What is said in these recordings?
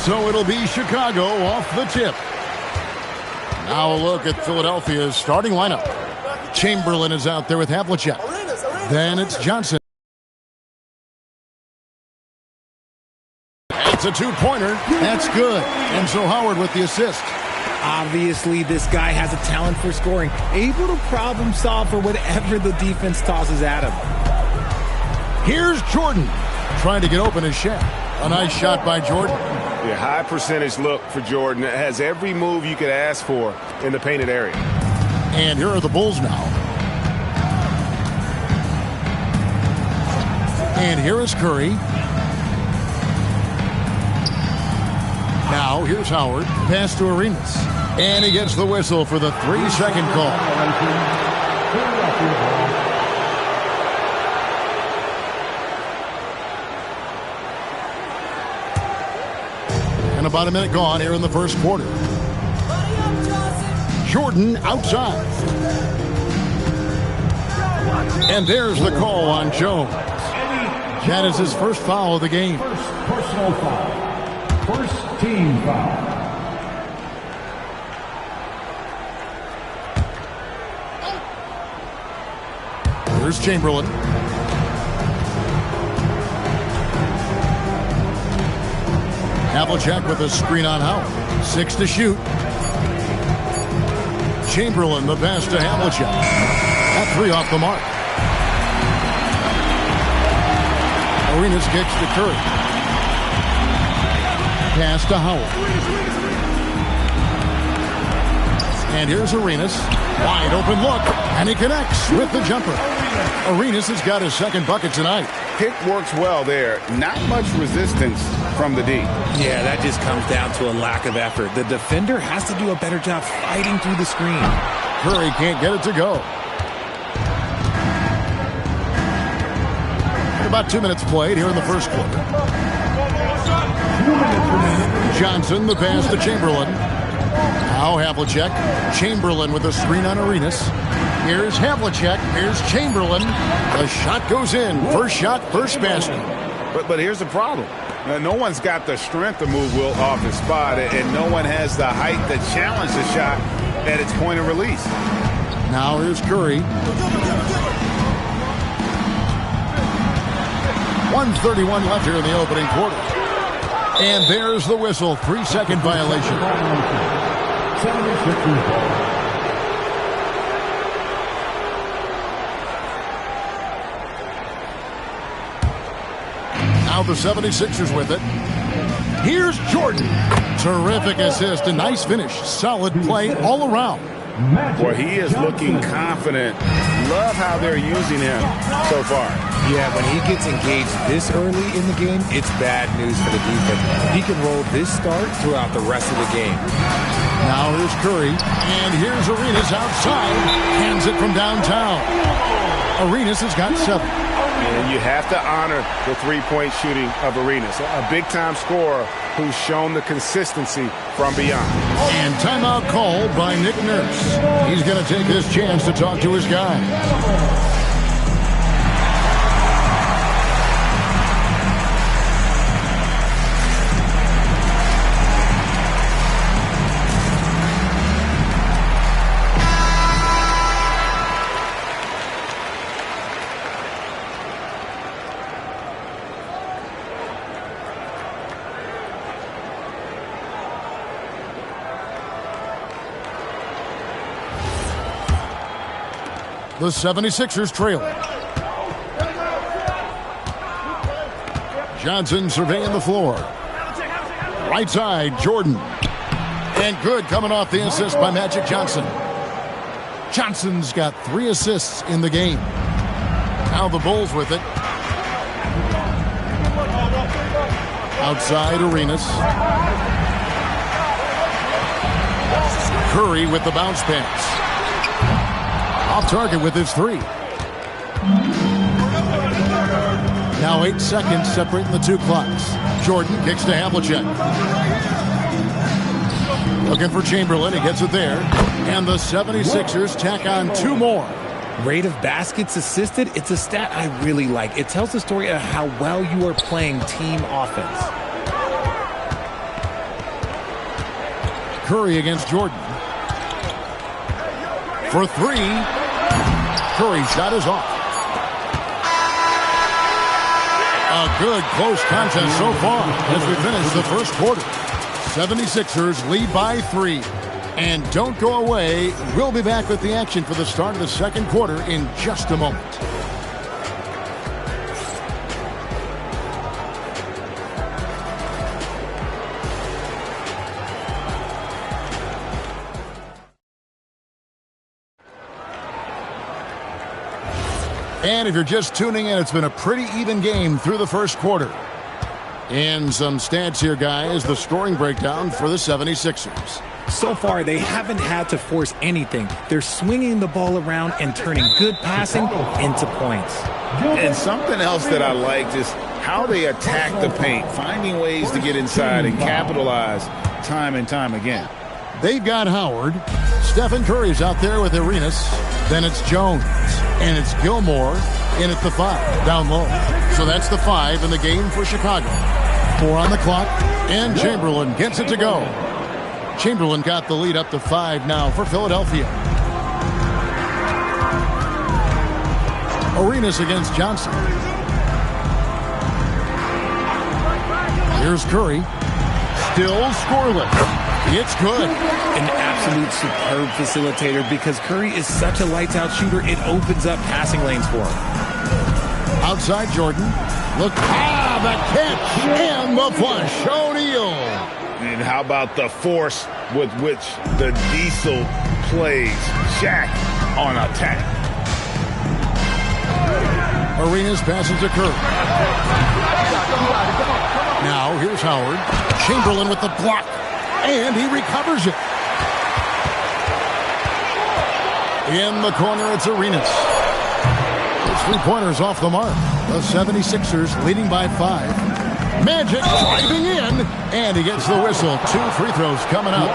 So it'll be Chicago off the tip. Now a look at Philadelphia's starting lineup. Chamberlain is out there with Havlicek. Then it's Johnson. It's a two-pointer. That's good. Enzo Howard with the assist. Obviously, this guy has a talent for scoring, able to problem solve for whatever the defense tosses at him. Here's Jordan trying to get open his shot. A nice shot by Jordan. Yeah, high percentage look for Jordan. It has every move you could ask for in the painted area. And here are the Bulls now. And here is Curry. Now here's Howard. Pass to Arenas. And he gets the whistle for the 3-second call. And about a minute gone here in the first quarter. Jordan outside. And there's the call on Jones. That is his first foul of the game. First personal foul. First team foul. Here's Chamberlain. Havlicek with a screen on Howard. 6 to shoot. Chamberlain the pass to Havlicek. That 3 off the mark. Arenas kicks to Curry. Pass to Howard. And here's Arenas. Wide open look. And he connects with the jumper. Arenas has got his second bucket tonight. Pick works well there. Not much resistance from the D. Yeah, that just comes down to a lack of effort. The defender has to do a better job fighting through the screen. Curry can't get it to go. About 2 minutes played here in the first quarter. Johnson, the pass to Chamberlain. Now Havlicek. Chamberlain with a screen on Arenas. Here's Havlicek. Here's Chamberlain. The shot goes in. First shot, first basket. But here's the problem. No one's got the strength to move Will off his spot, and no one has the height to challenge the shot at its point of release. Now here's Curry. 1:31 left here in the opening quarter. And there's the whistle. 3-second violation. Now the 76ers with it. Here's Jordan. Terrific assist. A nice finish. Solid play all around. Boy, he is looking confident. Love how they're using him so far. Yeah, when he gets engaged this early in the game, it's bad news for the defense. He can roll this start throughout the rest of the game. Now here's Curry. And here's Arenas outside. Hands it from downtown. Arenas has got 7. And you have to honor the three-point shooting of Arenas. A big-time scorer who's shown the consistency from beyond. And timeout called by Nick Nurse. He's going to take this chance to talk to his guys. The 76ers trail. Johnson surveying the floor. Right side, Jordan. And good coming off the assist by Magic Johnson. Johnson's got 3 assists in the game. Now the Bulls with it. Outside, Arenas. Curry with the bounce pass. Off target with his 3. Now 8 seconds separating the 2 clocks. Jordan kicks to Havlicek. Looking for Chamberlain. He gets it there. And the 76ers tack on 2 more. Rate of baskets assisted, it's a stat I really like. It tells the story of how well you are playing team offense. Curry against Jordan. For three. Curry's shot is off. A good close contest so far as we finish the first quarter. 76ers lead by 3. And don't go away. We'll be back with the action for the start of the second quarter in just a moment. And if you're just tuning in, it's been a pretty even game through the first quarter. And some stats here, guys. The scoring breakdown for the 76ers. So far, they haven't had to force anything. They're swinging the ball around and turning good passing into points. And something else that I liked is how they attack the paint, finding ways to get inside and capitalize time and time again. They've got Howard. Stephen Curry's out there with Arenas. Then it's Jones. And it's Gilmore in at the 5, down low. So that's the 5 in the game for Chicago. 4 on the clock, and Chamberlain gets it to go. Chamberlain got the lead up to 5 now for Philadelphia. Arenas against Johnson. Here's Curry. Still scoreless. It's good. An absolute superb facilitator because Curry is such a lights-out shooter, it opens up passing lanes for him. Outside Jordan. Look, the catch and the flush. O'Neal. And how about the force with which the Diesel plays Shaq on attack? Arenas passes to Curry. Now here's Howard. Chamberlain with the block. And he recovers it. In the corner, it's Arenas. Those three-pointers off the mark. The 76ers leading by 5. Magic driving in. And he gets the whistle. 2 free throws coming up.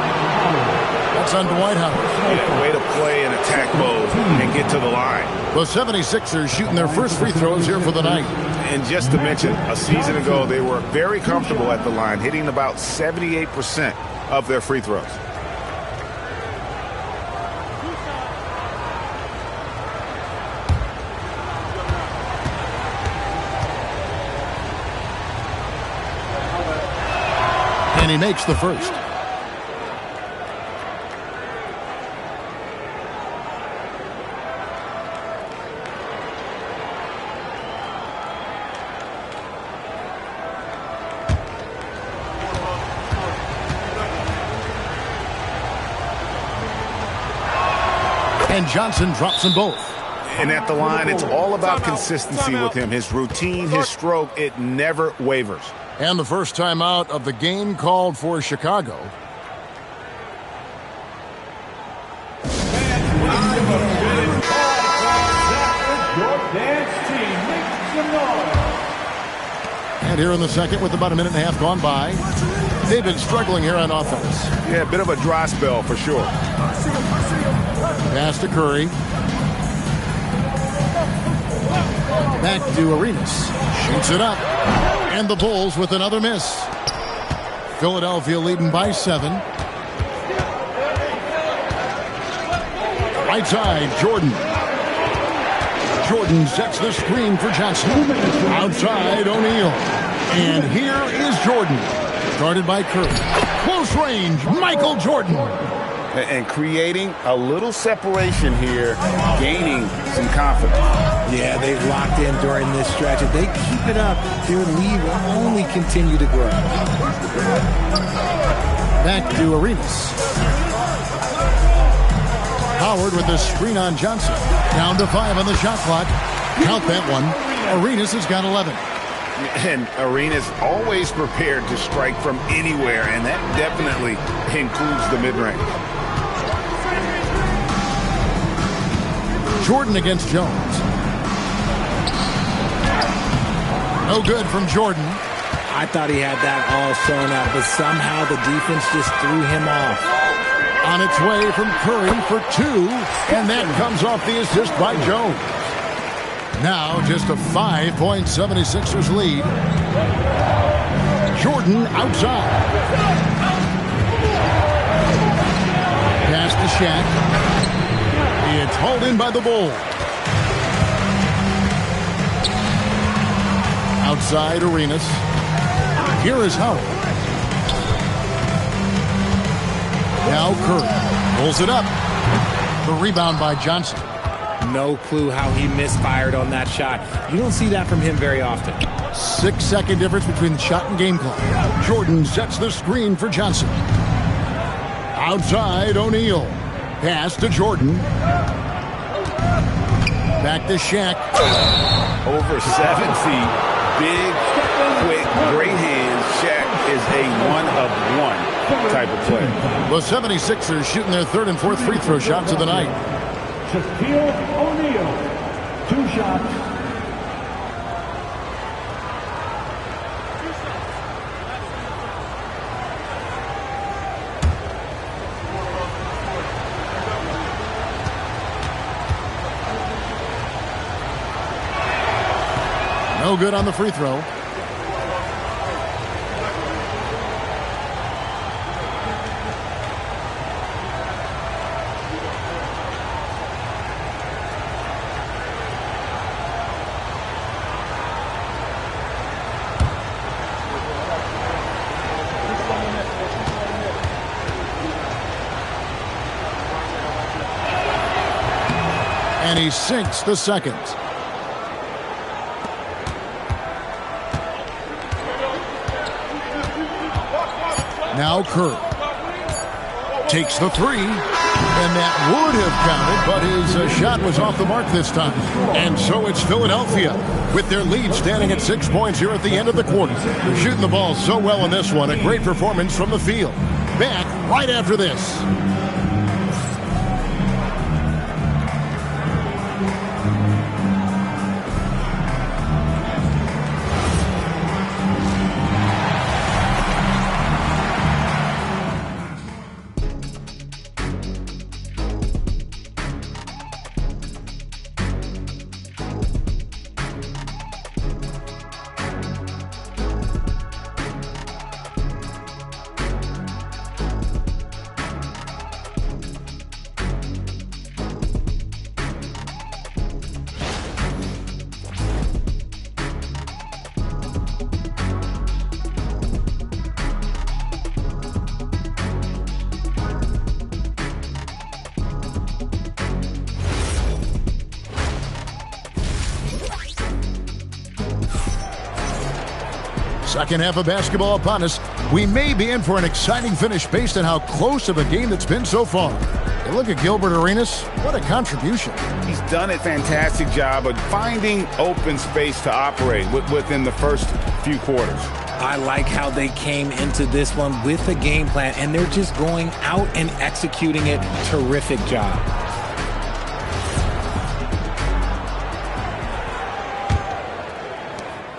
That's on Dwight Howard. Yeah, way to play in attack mode and get to the line. The 76ers shooting their first free throws here for the night. And just to mention, a season ago, they were very comfortable at the line, hitting about 78% of their free throws. And he makes the first. And Johnson drops them both. And at the line, it's all about consistency with him. His routine, his stroke, it never wavers. And the first timeout of the game called for Chicago. And here in the second with about a minute and a half gone by. They've been struggling here on offense. Yeah, a bit of a dry spell for sure. Pass to Curry. Back to Arenas. Shoots it up. And the Bulls with another miss. Philadelphia leading by 7. Right side, Jordan. Jordan sets the screen for Johnson. Outside, O'Neal. And here is Jordan. Guarded by Curry. Close range, Michael Jordan. And creating a little separation here, gaining some confidence. Yeah, they've locked in during this stretch. If they keep it up, their lead will only continue to grow. Back to Arenas. Howard with the screen on Johnson. Down to 5 on the shot clock. Count that one. Arenas has got 11. And Arenas always prepared to strike from anywhere, and that definitely includes the mid-range. Jordan against Jones. No good from Jordan. I thought he had that all sewn up, but somehow the defense just threw him off. On its way from Curry for 2, and that comes off the assist by Jones. Now just a 5-point 76ers lead. Jordan outside. Shaq. It's hauled in by the Bulls. Outside Arenas. Here is Howard. Now Curry pulls it up. The rebound by Johnson. No clue how he misfired on that shot. You don't see that from him very often. 6-second difference between shot and game clock. Jordan sets the screen for Johnson. Outside O'Neal. Pass to Jordan. Back to Shaq. Over 7 feet. Big, quick, great hands. Shaq is a one-of-one type of player. The 76ers shooting their third and fourth free throw shots of the night. Shaquille O'Neal, 2 shots. No good on the free throw. And he sinks the second. Now Curry takes the three, and that would have counted, but his shot was off the mark this time. And so it's Philadelphia with their lead standing at 6 points here at the end of the quarter. They're shooting the ball so well in this one. A great performance from the field. Back right after this. Second half of basketball upon us. We may be in for an exciting finish based on how close of a game that's been so far. Hey, look at Gilbert Arenas. What a contribution. He's done a fantastic job of finding open space to operate within the first few quarters. I like how they came into this one with a game plan, and they're just going out and executing it. Terrific job.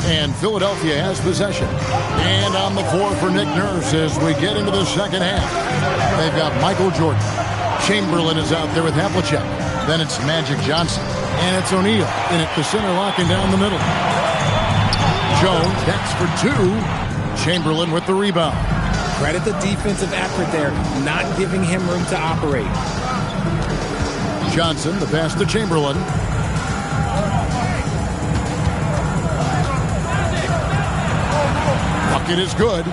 And Philadelphia has possession. And on the floor for Nick Nurse as we get into the second half. They've got Michael Jordan. Chamberlain is out there with Havlicek. Then it's Magic Johnson. And it's O'Neal in at the center, locking down the middle. Jones, that's for 2. Chamberlain with the rebound. Credit the defensive effort there, not giving him room to operate. Johnson, the pass to Chamberlain. Bucket is good.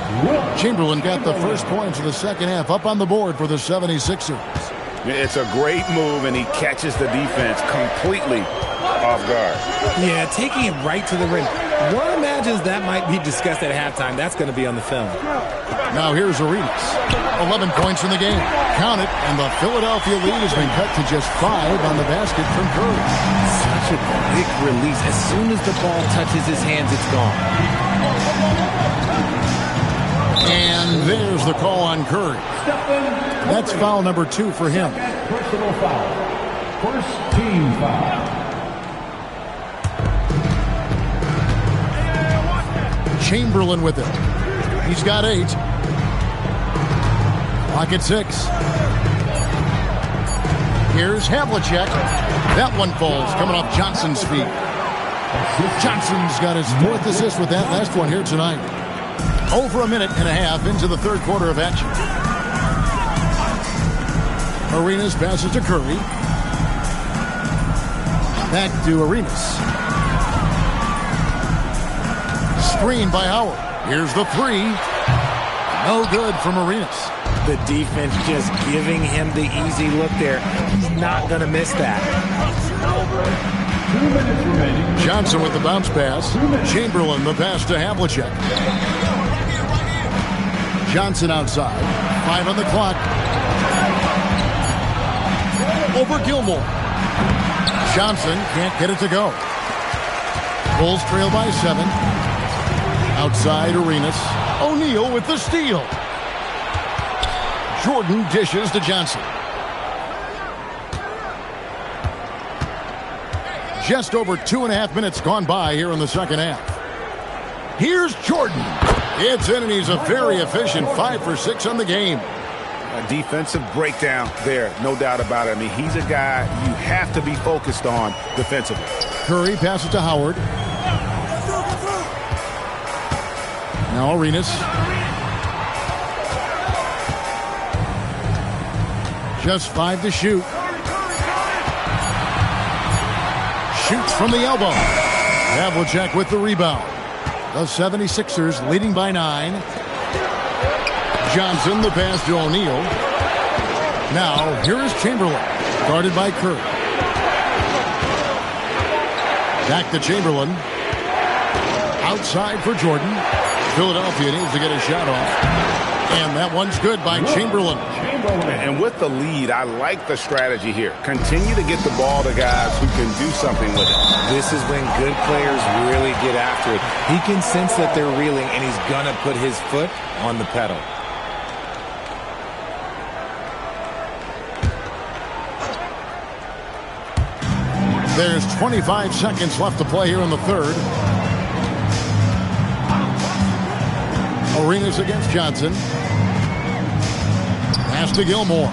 Chamberlain got the first points of the second half up on the board for the 76ers. It's a great move, and he catches the defense completely off guard. Yeah, taking it right to the rim. One imagines that might be discussed at halftime. That's going to be on the film. Now here's Arenas. 11 points in the game. Count it, and the Philadelphia lead has been cut to just 5 on the basket from Curry. Such a quick release. As soon as the ball touches his hands, it's gone. And there's the call on Curry. That's foul number 2 for him. Personal foul. First team foul. Chamberlain with it. He's got 8. Pocket 6. Here's Havlicek. That one falls, coming off Johnson's feet. Johnson's got his 4th assist with that last one here tonight. Over a minute and a half into the third quarter of action. Arenas passes to Curry. Back to Arenas. Screen by Howard. Here's the three. No good from Arenas. The defense just giving him the easy look there. He's not going to miss that. 2 minutes remaining. Johnson with the bounce pass. Chamberlain the pass to Havlicek. Johnson outside. 5 on the clock. Over Gilmore. Johnson can't get it to go. Bulls trail by 7. Outside Arenas. O'Neal with the steal. Jordan dishes to Johnson. Just over 2.5 minutes gone by here in the second half. Here's Jordan. It's in, and he's a very efficient 5 for 6 on the game. A defensive breakdown there, no doubt about it. I mean, he's a guy you have to be focused on defensively. Curry passes to Howard. Now Arenas. Just 5 to shoot. Shoots from the elbow. Havlicek with the rebound. The 76ers leading by 9. Johnson the pass to O'Neal. Now here is Chamberlain. Guarded by Curry. Back to Chamberlain. Outside for Jordan. Philadelphia needs to get a shot off. And that one's good by Chamberlain. And with the lead, I like the strategy here. Continue to get the ball to guys who can do something with it. This is when good players really get after it. He can sense that they're reeling, and he's going to put his foot on the pedal. There's 25 seconds left to play here in the third. Arenas against Johnson. Pass to Gilmore.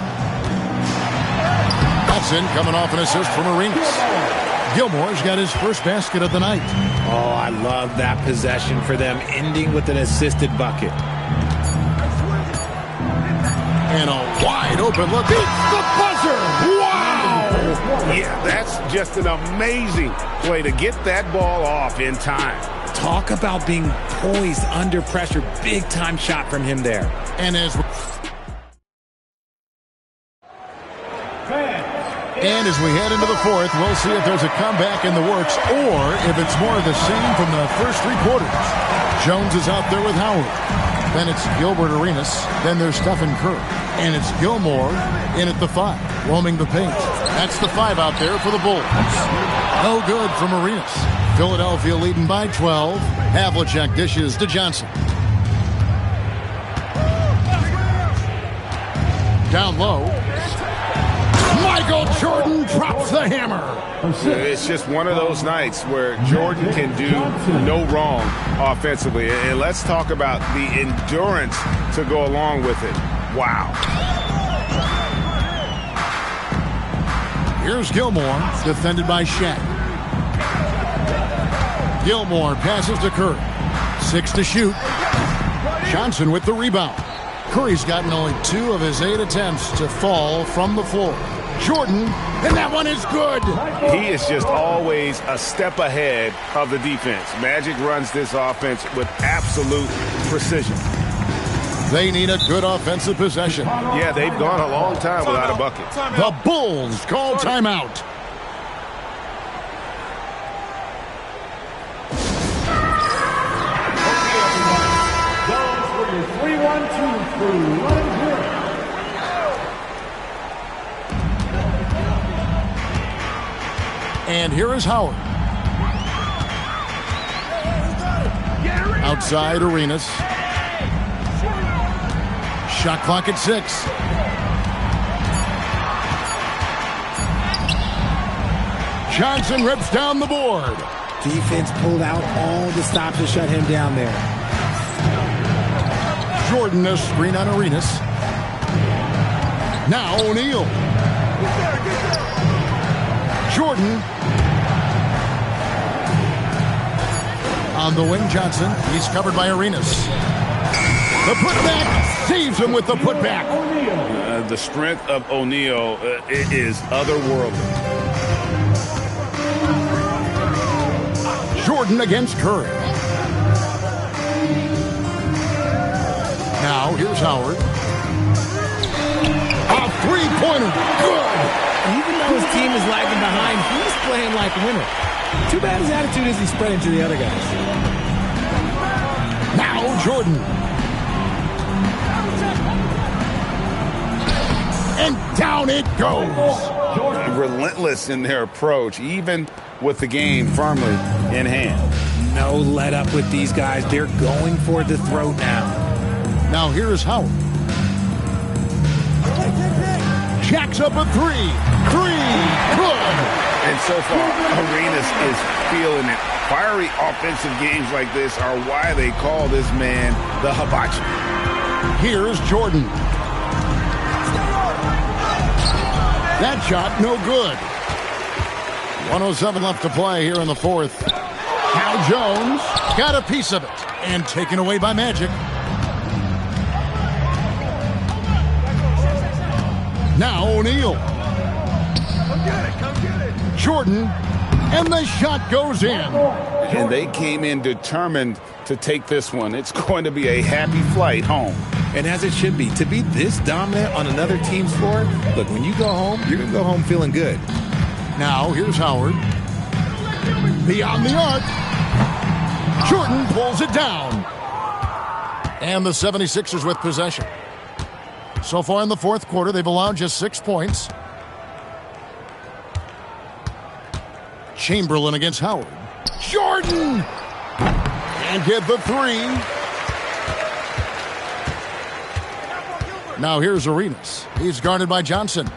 That's in, coming off an assist from Arenas. Gilmore's got his first basket of the night. Oh, I love that possession for them, ending with an assisted bucket. And a wide open look. Beats the buzzer! Wow! Yeah, that's just an amazing play to get that ball off in time. Talk about being poised under pressure. Big time shot from him there. And as we head into the fourth, we'll see if there's a comeback in the works or if it's more of the same from the first 3 quarters. Jones is out there with Howard. Then it's Gilbert Arenas. Then there's Stephen Curry. And it's Gilmore in at the 5, roaming the paint. That's the 5 out there for the Bulls. No good from Arenas. Philadelphia leading by 12. Havlicek dishes to Johnson. Down low. Michael Jordan drops the hammer. It's just one of those nights where Jordan can do no wrong offensively. And let's talk about the endurance to go along with it. Wow. Here's Gilmore, defended by Shaq. Gilmore passes to Curry. 6 to shoot. Johnson with the rebound. Curry's gotten only 2 of his 8 attempts to fall from the floor. Jordan, and that one is good. He is just always a step ahead of the defense. Magic runs this offense with absolute precision. They need a good offensive possession. Yeah, they've gone a long time without a bucket. The Bulls call timeout. Jones with your 3-1-2 through 1-0. And here is Howard. Outside Arenas. Shot clock at 6. Johnson rips down the board. Defense pulled out all the stops to shut him down there. Jordan a screen on Arenas. Now O'Neal. Jordan. On the wing, Johnson. He's covered by Arenas. The putback saves him with the putback. The strength of O'Neal is otherworldly. Jordan against Curry. Now, here's Howard. A three-pointer. Good. Even though his team is lagging behind, he's playing like a winner. Too bad his attitude isn't spreading to the other guys. Now, Jordan. And down it goes. Relentless in their approach, even with the game firmly in hand. No let up with these guys. They're going for the throat now. Now here's Howard. Jacks up a three. Good. And so far, Arenas is feeling it. Fiery offensive games like this are why they call this man the hibachi. Here's Jordan. That shot, no good. 1:07 left to play here in the fourth. Cal Jones got a piece of it and taken away by Magic. Now O'Neal. Come get it. Jordan, and the shot goes in. And they came in determined to take this one. It's going to be a happy flight home. And as it should be, to be this dominant on another team's floor, look, when you go home, you're going to go home feeling good. Now, here's Howard. Beyond the arc. Jordan pulls it down. And the 76ers with possession. So far in the fourth quarter, they've allowed just 6 points. Chamberlain against Howard. Jordan! And get the three. Now here's Arenas. He's guarded by Johnson.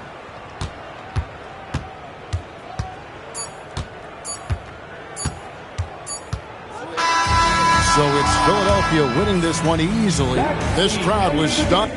So it's Philadelphia winning this one easily. This crowd was stunned.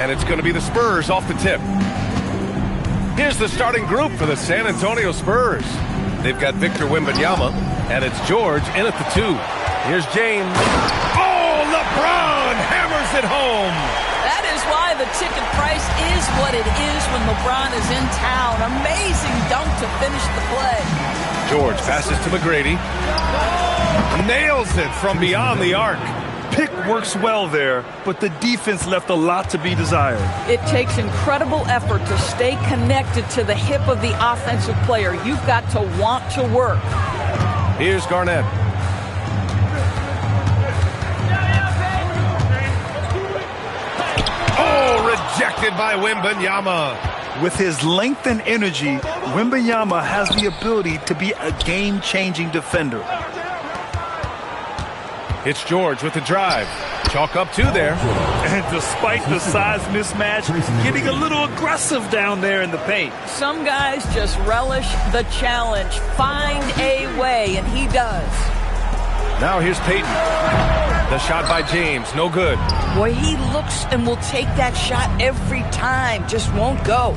And it's going to be the Spurs off the tip. Here's the starting group for the San Antonio Spurs. They've got Victor Wembanyama, and it's George in at the 2. Here's James. Oh, LeBron hammers it home. That is why the ticket price is what it is when LeBron is in town. Amazing dunk to finish the play. George passes to McGrady. Nails it from beyond the arc. Pick works well there, but the defense left a lot to be desired. It takes incredible effort to stay connected to the hip of the offensive player. You've got to want to work. Here's Garnett. Oh, rejected by Wembanyama. With his length and energy, Wembanyama has the ability to be a game-changing defender. It's George with the drive. Chalk up 2 there. And despite the size mismatch, getting a little aggressive down there in the paint. Some guys just relish the challenge. Find a way, and he does. Now here's Payton. The shot by James, no good. Boy, he looks and will take that shot every time. Just won't go.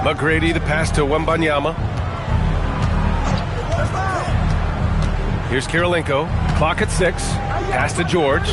McGrady, the pass to Wembanyama. Here's Kirilenko. Clock at 6. Pass to George.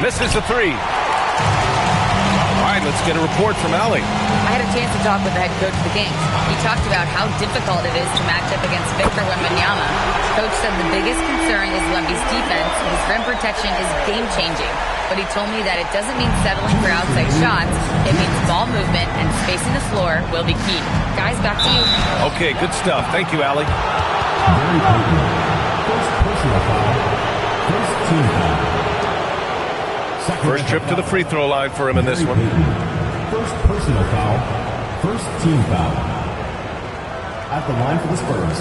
Misses the 3. All right, let's get a report from Allie. I had a chance to talk with the head coach of the Kings. He talked about how difficult it is to match up against Victor Wembanyama. Coach said the biggest concern is Wemby's defense. His rim protection is game-changing. But he told me that it doesn't mean settling for outside shots. It means ball movement and spacing the floor will be key. Guys, back to you. Okay, good stuff. Thank you, Allie. First personal foul. First team foul. First trip to the free throw line for him in this one. First personal foul. First team foul. At the line for the Spurs,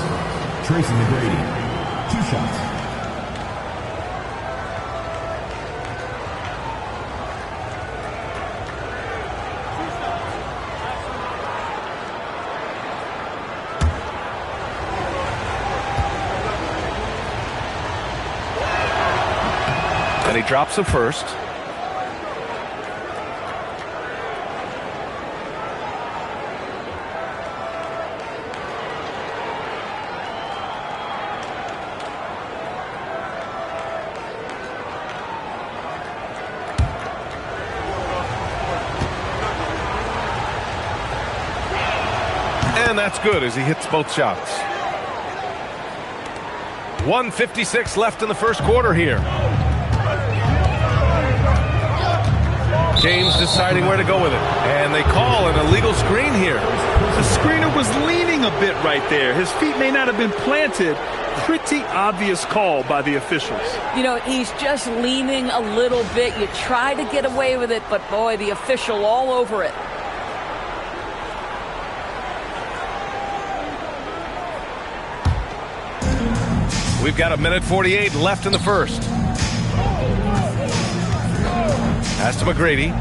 Tracy McGrady. 2 shots. And he drops the first. And that's good as he hits both shots. 1:56 left in the first quarter here. James deciding where to go with it. And they call an illegal screen here. The screener was leaning a bit right there. His feet may not have been planted. Pretty obvious call by the officials. You know, he's just leaning a little bit. You try to get away with it, but boy, the official all over it. We've got 1:48 left in the first. Pass to McGrady.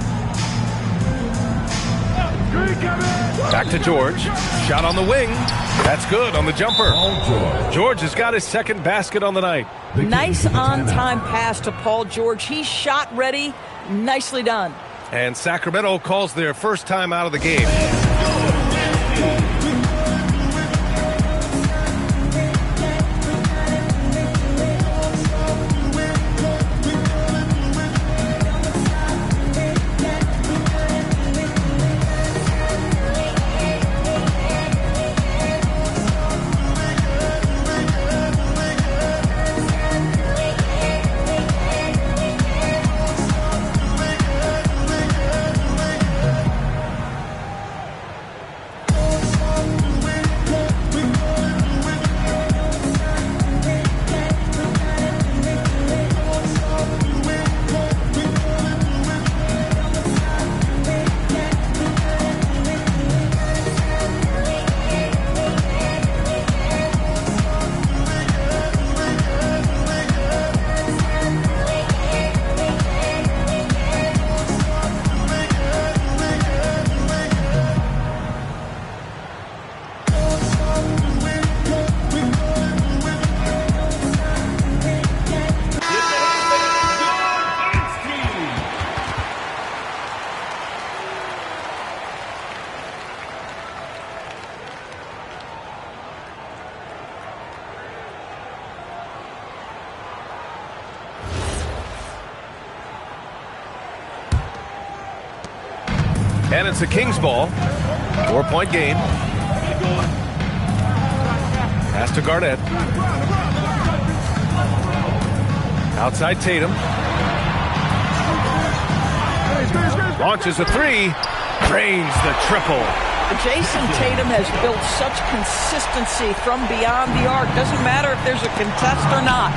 Back to George. Shot on the wing. That's good on the jumper. George has got his second basket on the night. Nice on-time pass to Paul George. He's shot ready. Nicely done. And Sacramento calls their first time out of the game. And it's a Kings ball. 4-point game. Pass to Garnett. Outside Tatum. Launches a three. Drains the triple. Jason Tatum has built such consistency from beyond the arc. Doesn't matter if there's a contest or not.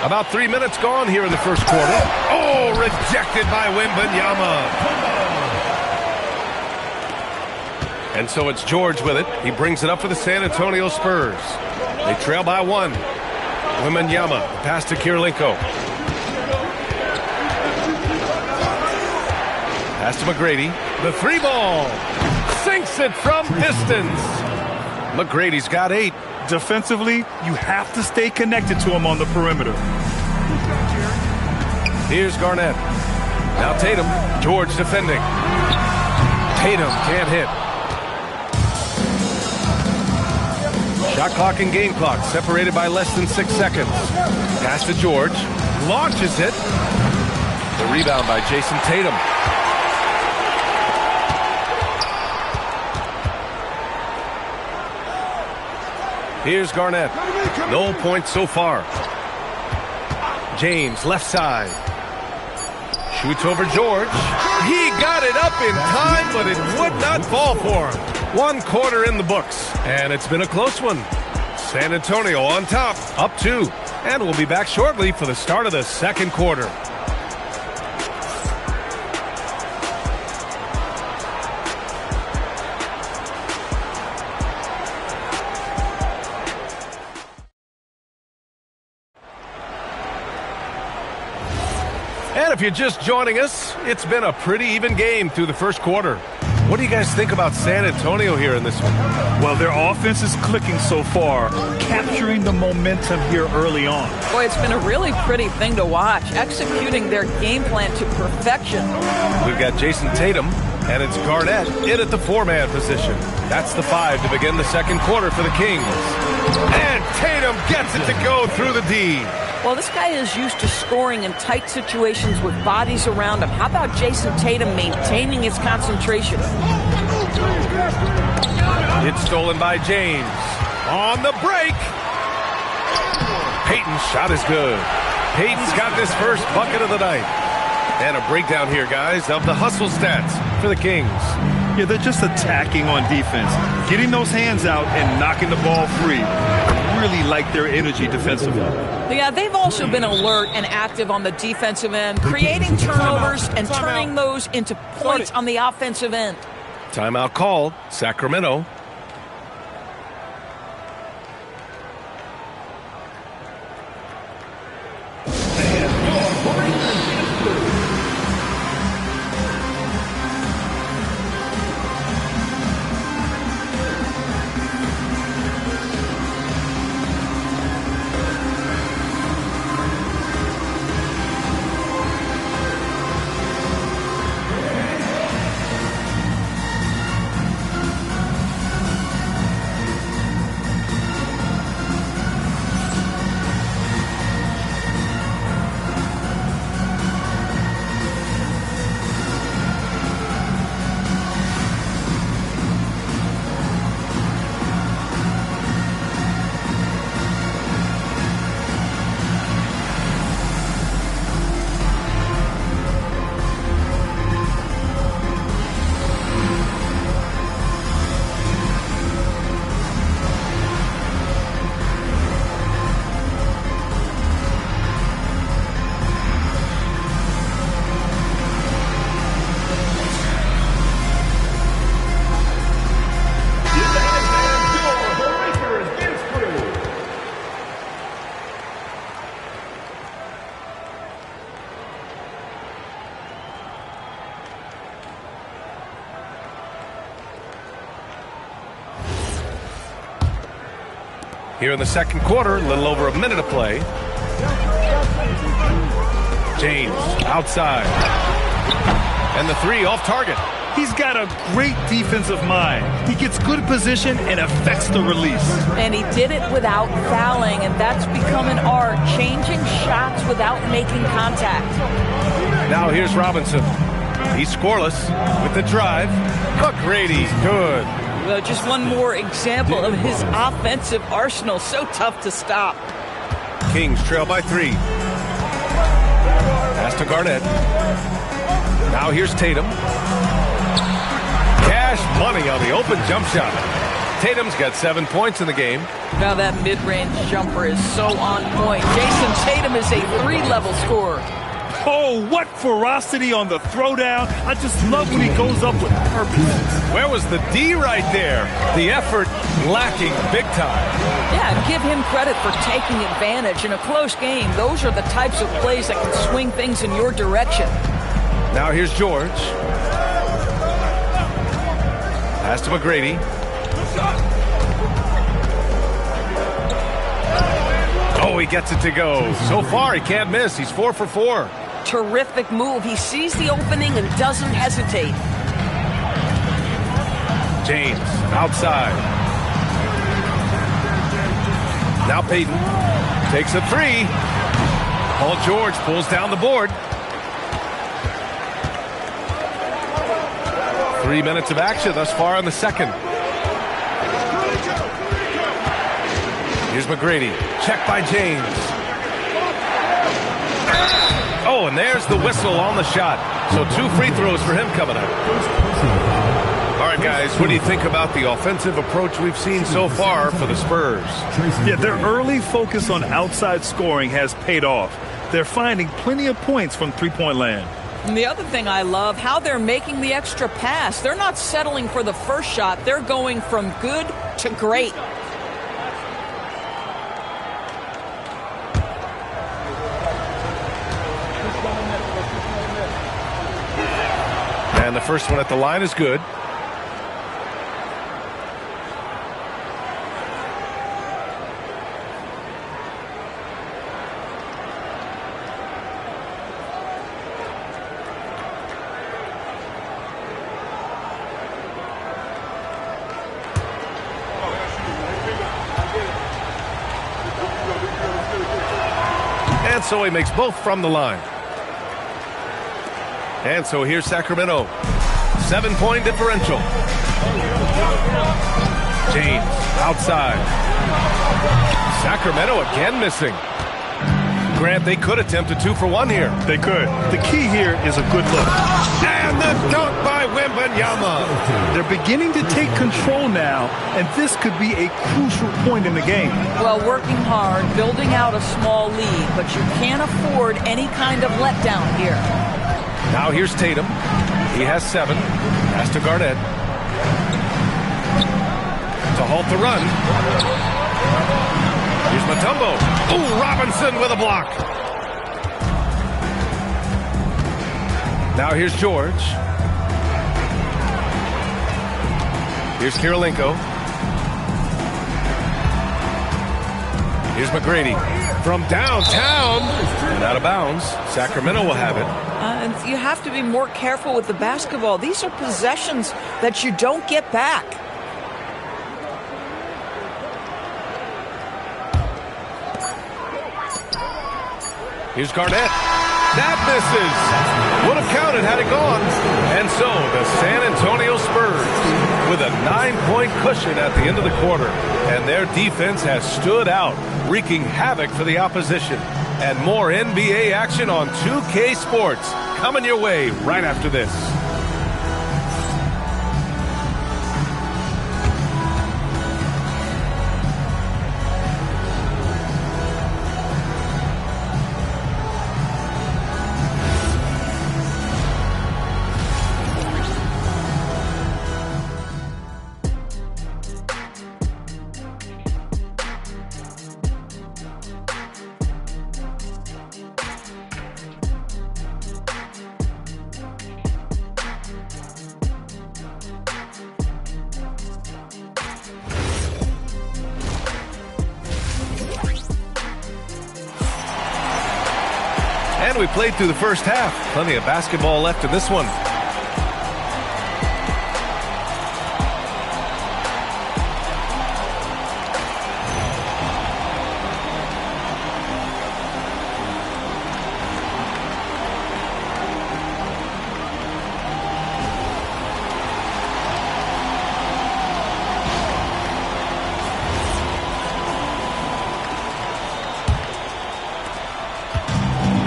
About 3 minutes gone here in the first quarter. Oh, rejected by Wembanyama. And so it's George with it. He brings it up for the San Antonio Spurs. They trail by 1. Wembanyama, pass to Kirilenko. Pass to McGrady. The 3 ball. Sinks it from distance. McGrady's got 8. Defensively, you have to stay connected to him on the perimeter. Here's Garnett. Now Tatum. George defending. Tatum can't hit. Shot clock and game clock separated by less than 6 seconds. Pass to George. Launches it. The rebound by Jason Tatum. Here's Garnett. No points so far. James, left side. Shoots over George. He got it up in time, but it would not fall for him. 1 quarter in the books, and it's been a close one. San Antonio on top, up 2. And we'll be back shortly for the start of the second quarter. And if you're just joining us, it's been a pretty even game through the first quarter. What do you guys think about San Antonio here in this one? Well, their offense is clicking so far, capturing the momentum here early on. Boy, it's been a really pretty thing to watch, executing their game plan to perfection. We've got Jason Tatum, and it's Garnett in at the 4-man position. That's the 5 to begin the second quarter for the Kings. And Tatum gets it to go through the D. Well, this guy is used to scoring in tight situations with bodies around him. How about Jason Tatum maintaining his concentration? It's stolen by James. On the break. Payton's shot is good. Payton's got this first bucket of the night. And a breakdown here, guys, of the hustle stats for the Kings. Yeah, they're just attacking on defense, getting those hands out and knocking the ball free. I really like their energy defensively. Yeah, they've also been alert and active on the defensive end, creating turnovers and turning those into points on the offensive end. Timeout called, Sacramento. Here in the second quarter, a little over a minute of play. James outside. And the 3 off target. He's got a great defensive mind. He gets good position and affects the release. And he did it without fouling, and that's become an art, changing shots without making contact. Now here's Robinson. He's scoreless with the drive. McGrady, good. Well, just one more example of his offensive arsenal. So tough to stop. Kings trail by 3. Pass to Garnett. Now here's Tatum. Cash money on the open jump shot. Tatum's got 7 points in the game. Now that mid-range jumper is so on point. Jason Tatum is a 3-level scorer. Oh, what ferocity on the throwdown. I just love when he goes up with purpose. Where was the D right there? The effort lacking big time. Yeah, and give him credit for taking advantage in a close game. Those are the types of plays that can swing things in your direction. Now here's George. Pass to McGrady. Oh, he gets it to go. So far, he can't miss. He's 4 for 4. Terrific move. He sees the opening and doesn't hesitate. James, outside. Now Payton takes a 3. Paul George pulls down the board. 3 minutes of action thus far in the second. Here's McGrady. Check by James. Oh, and there's the whistle on the shot. So 2 free throws for him coming up. All right, guys, what do you think about the offensive approach we've seen so far for the Spurs? Yeah, their early focus on outside scoring has paid off. They're finding plenty of points from three-point land. And the other thing I love, how they're making the extra pass. They're not settling for the first shot. They're going from good to great. And the first one at the line is good. And so he makes both from the line. And so here's Sacramento. 7-point differential. James outside. Sacramento again missing. Grant, they could attempt a 2 for 1 here. They could. The key here is a good look. And the dunk by Wembanyama. They're beginning to take control now, and this could be a crucial point in the game. Well, working hard, building out a small lead, but you can't afford any kind of letdown here. Now here's Tatum. He has 7. Pass to Garnett. To halt the run. Here's Mutombo. Ooh, Robinson with a block. Now here's George. Here's Kirilenko. Here's McGrady. From downtown and out of bounds. Sacramento will have it. And you have to be more careful with the basketball. These are possessions that you don't get back. Here's Garnett. That misses. Would have counted had it gone. And so the San Antonio Spurs with a 9-point cushion at the end of the quarter. And their defense has stood out, wreaking havoc for the opposition. And more NBA action on 2K Sports coming your way right after this. And we played through the first half. Plenty of basketball left in this one.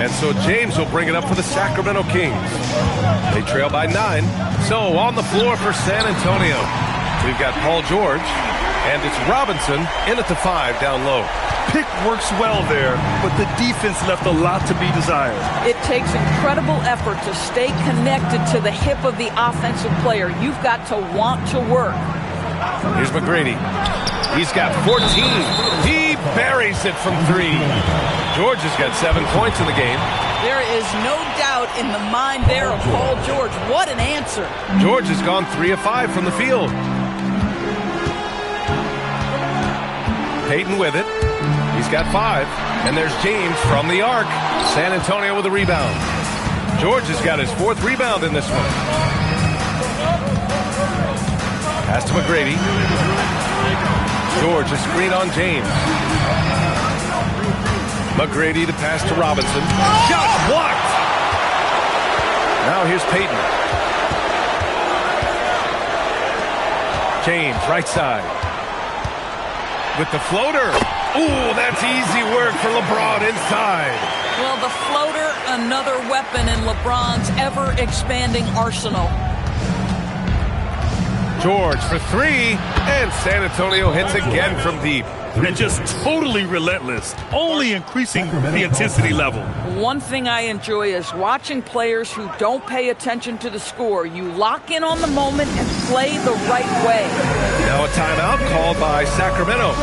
And so James will bring it up for the Sacramento Kings. They trail by 9. So on the floor for San Antonio, we've got Paul George, and it's Robinson in at the 5 down low. Pick works well there, but the defense left a lot to be desired. It takes incredible effort to stay connected to the hip of the offensive player. You've got to want to work. Here's McGrady. He's got 14. He buries it from 3. George has got 7 points in the game. There is no doubt in the mind there of Paul George. What an answer. George has gone 3 of 5 from the field. Payton with it. He's got 5. And there's James from the arc. San Antonio with a rebound. George has got his 4th rebound in this one. Pass to McGrady. George, a screen on James. McGrady to pass to Robinson. Shot blocked! Now here's Payton. James, right side. With the floater. Ooh, that's easy work for LeBron inside. Well, the floater, another weapon in LeBron's ever-expanding arsenal. George for 3, and San Antonio hits again from deep. And just totally relentless, only increasing the intensity level. One thing I enjoy is watching players who don't pay attention to the score. You lock in on the moment and play the right way. Now a timeout called by Sacramento.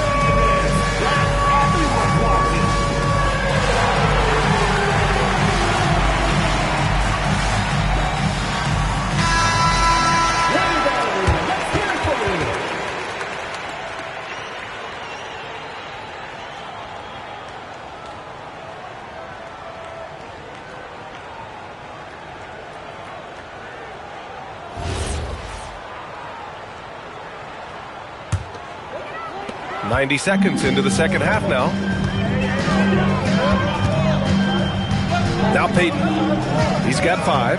.90 seconds into the second half now. Now Payton. He's got 5.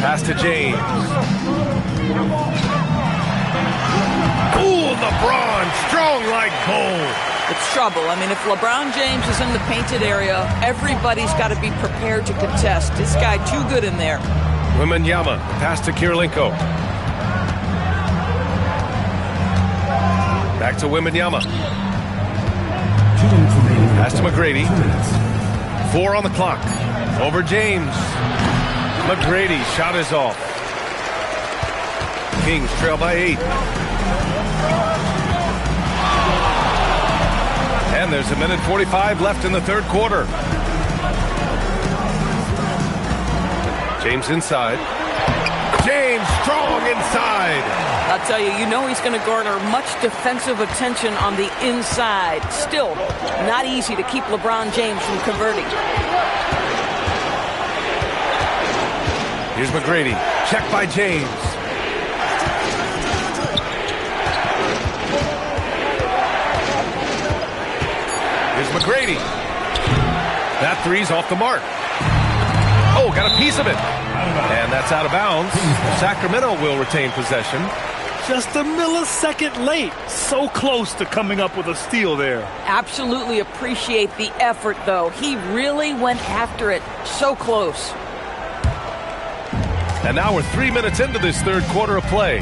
Pass to James. Ooh, LeBron, strong like gold. It's trouble. I mean, if LeBron James is in the painted area, everybody's got to be prepared to contest. This guy too good in there. Wembanyama, pass to Kirilenko. Back to Wembanyama. Pass to McGrady. 4 on the clock. Over James. McGrady, shot is off. Kings trail by 8. And there's 1:45 left in the third quarter. James inside. James strong inside. I'll tell you, you know he's going to garner much defensive attention on the inside. Still, not easy to keep LeBron James from converting. Here's McGrady. Check by James. Here's McGrady. That 3's off the mark. Oh, got a piece of it. And that's out of bounds. Sacramento will retain possession. Just a millisecond late. So close to coming up with a steal there. Absolutely appreciate the effort, though. He really went after it. So close. And now we're 3 minutes into this third quarter of play.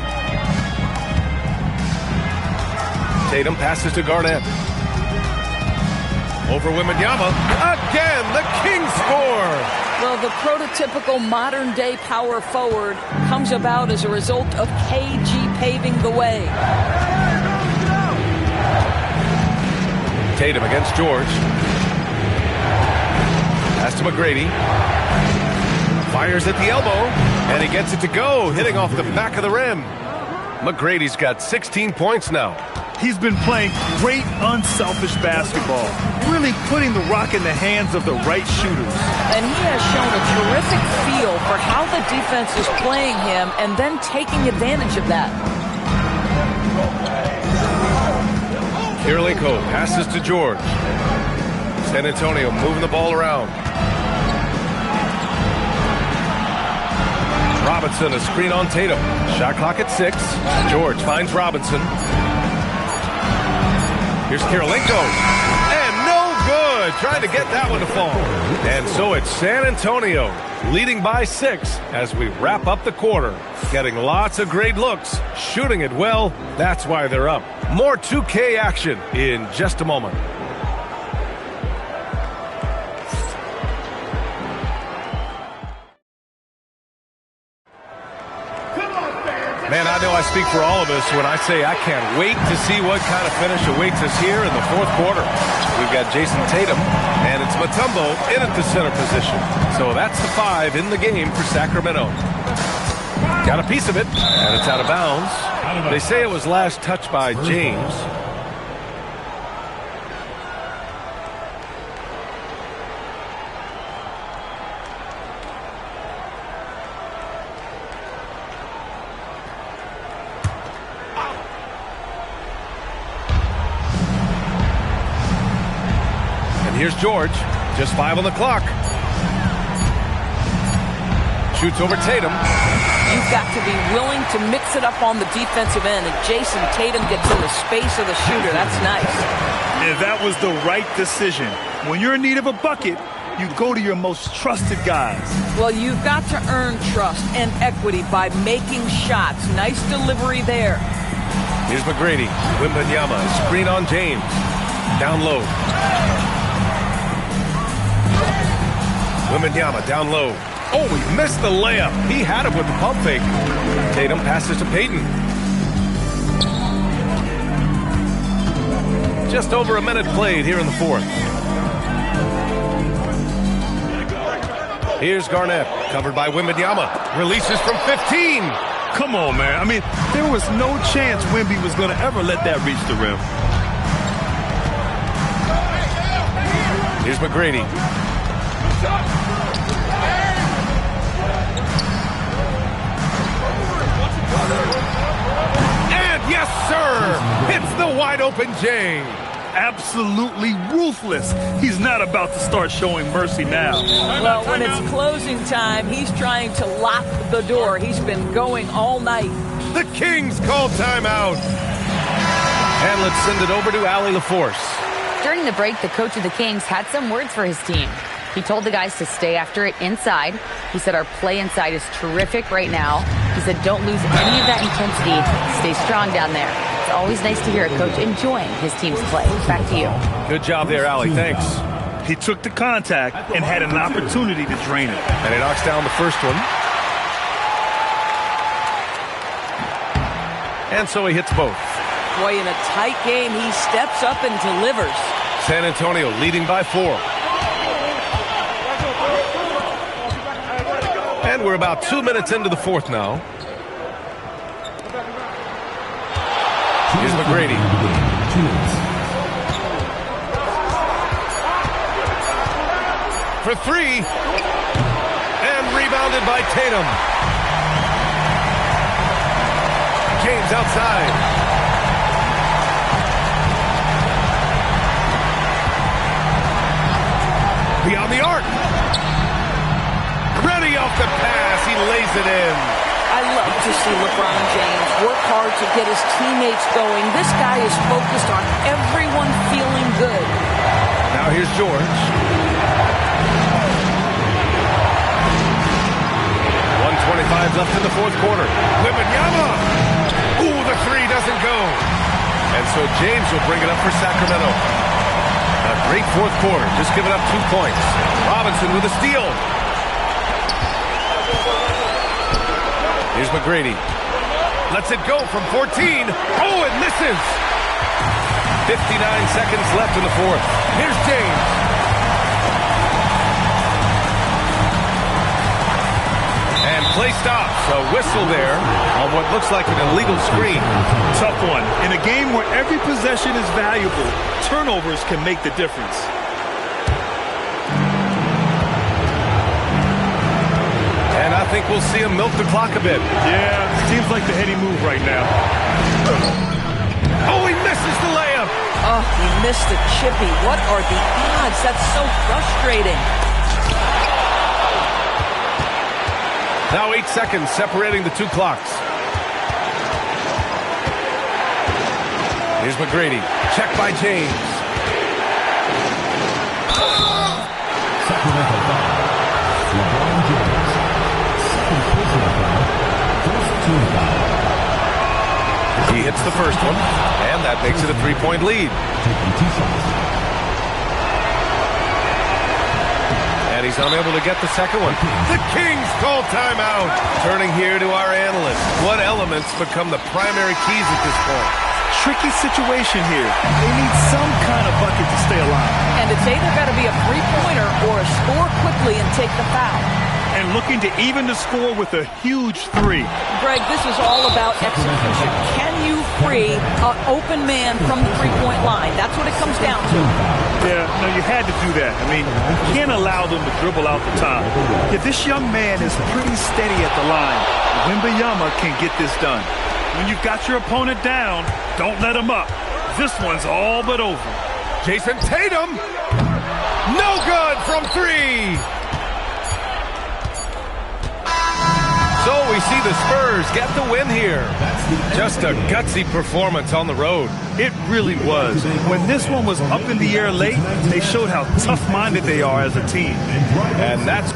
Tatum passes to Garnett. Over Wembanyama. Again, the Kings score. Well, the prototypical modern-day power forward comes about as a result of KG paving the way. Tatum against George. Pass to McGrady. Fires at the elbow, and he gets it to go, hitting off the back of the rim. McGrady's got 16 points now. He's been playing great, unselfish basketball, really putting the rock in the hands of the right shooters. And he has shown a terrific feel for how the defense is playing him and then taking advantage of that. Kirilenko passes to George. San Antonio moving the ball around. Robinson, a screen on Tatum. Shot clock at 6. George finds Robinson. Here's Kirilenko. And no good. good, trying to get that one to fall. And so it's San Antonio leading by 6 as we wrap up the quarter. Getting lots of great looks, shooting it well. That's why they're up. More 2K action in just a moment. Man, I know I speak for all of us when I say I can't wait to see what kind of finish awaits us here in the fourth quarter. We've got Jason Tatum, and it's Mutombo in at the center position. So that's the 5 in the game for Sacramento. Got a piece of it, and it's out of bounds. They say it was last touched by James. Here's George, just 5 on the clock. Shoots over Tatum. You've got to be willing to mix it up on the defensive end, and Jason Tatum gets in the space of the shooter. That's nice. And that was the right decision. When you're in need of a bucket, you go to your most trusted guys. Well, you've got to earn trust and equity by making shots. Nice delivery there. Here's McGrady. Wembanyama, screen on James. Down low. Wembanyama down low. Oh, he missed the layup. He had it with the pump fake. Tatum passes to Payton. Just over a minute played here in the fourth. Here's Garnett, covered by Wembanyama. Releases from 15. Come on, man. I mean, there was no chance Wemby was going to ever let that reach the rim. Here's McGrady. And yes, sir! Hits the wide open James. Absolutely ruthless. He's not about to start showing mercy now. Well, when it's closing time, he's trying to lock the door. He's been going all night. The Kings call timeout. And let's send it over to Allie LaForce. During the break, the coach of the Kings had some words for his team. He told the guys to stay after it inside. He said our play inside is terrific right now. He said don't lose any of that intensity. Stay strong down there. It's always nice to hear a coach enjoying his team's play. Back to you. Good job there, Allie. Thanks. He took the contact and had an opportunity to drain it. And he knocks down the first one. And so he hits both. Boy, in a tight game, he steps up and delivers. San Antonio leading by 4. And we're about 2 minutes into the fourth now. Here's McGrady. For 3. And rebounded by Tatum. James outside. Beyond the arc. Ready off the pass. He lays it in. I love to see LeBron James work hard to get his teammates going. This guy is focused on everyone feeling good. Now here's George. 1:25 left in the fourth quarter. Wembanyama. Ooh, the 3 doesn't go. And so James will bring it up for Sacramento. A great fourth quarter. Just giving up 2 points. Robinson with a steal. Here's McGrady. Lets it go from 14. Oh, it misses. 59 seconds left in the fourth. Here's James. And play stops. A whistle there on what looks like an illegal screen. Tough one. In a game where every possession is valuable, turnovers can make the difference. And I think we'll see him milk the clock a bit. Yeah, seems like the heady move right now. Oh, he misses the layup. Oh, he missed the chippy. What are the odds? That's so frustrating. Now 8 seconds separating the 2 clocks. Here's McGrady. Check by James. Incidental foul. LeBron James. Second personal foul. First team foul. He hits the first one, and that makes it a 3-point lead. Taking 2 shots. And he's unable to get the second one. The Kings call timeout. Turning here to our analyst. What elements become the primary keys at this point? Tricky situation here. They need some kind of bucket to stay alive. And it's either got to be a three-pointer or a score quickly and take the foul. And looking to even the score with a huge 3. Greg, this is all about execution. Can you free an open man from the three-point line? That's what it comes down to. Yeah, no, you had to do that. I mean, you can't allow them to dribble out the top. If this young man is pretty steady at the line, Wembanyama can get this done. When you've got your opponent down, don't let him up. This one's all but over. Jason Tatum. No good from 3. So we see the Spurs get the win here. Just a gutsy performance on the road. It really was. When this one was up in the air late, they showed how tough-minded they are as a team. And that's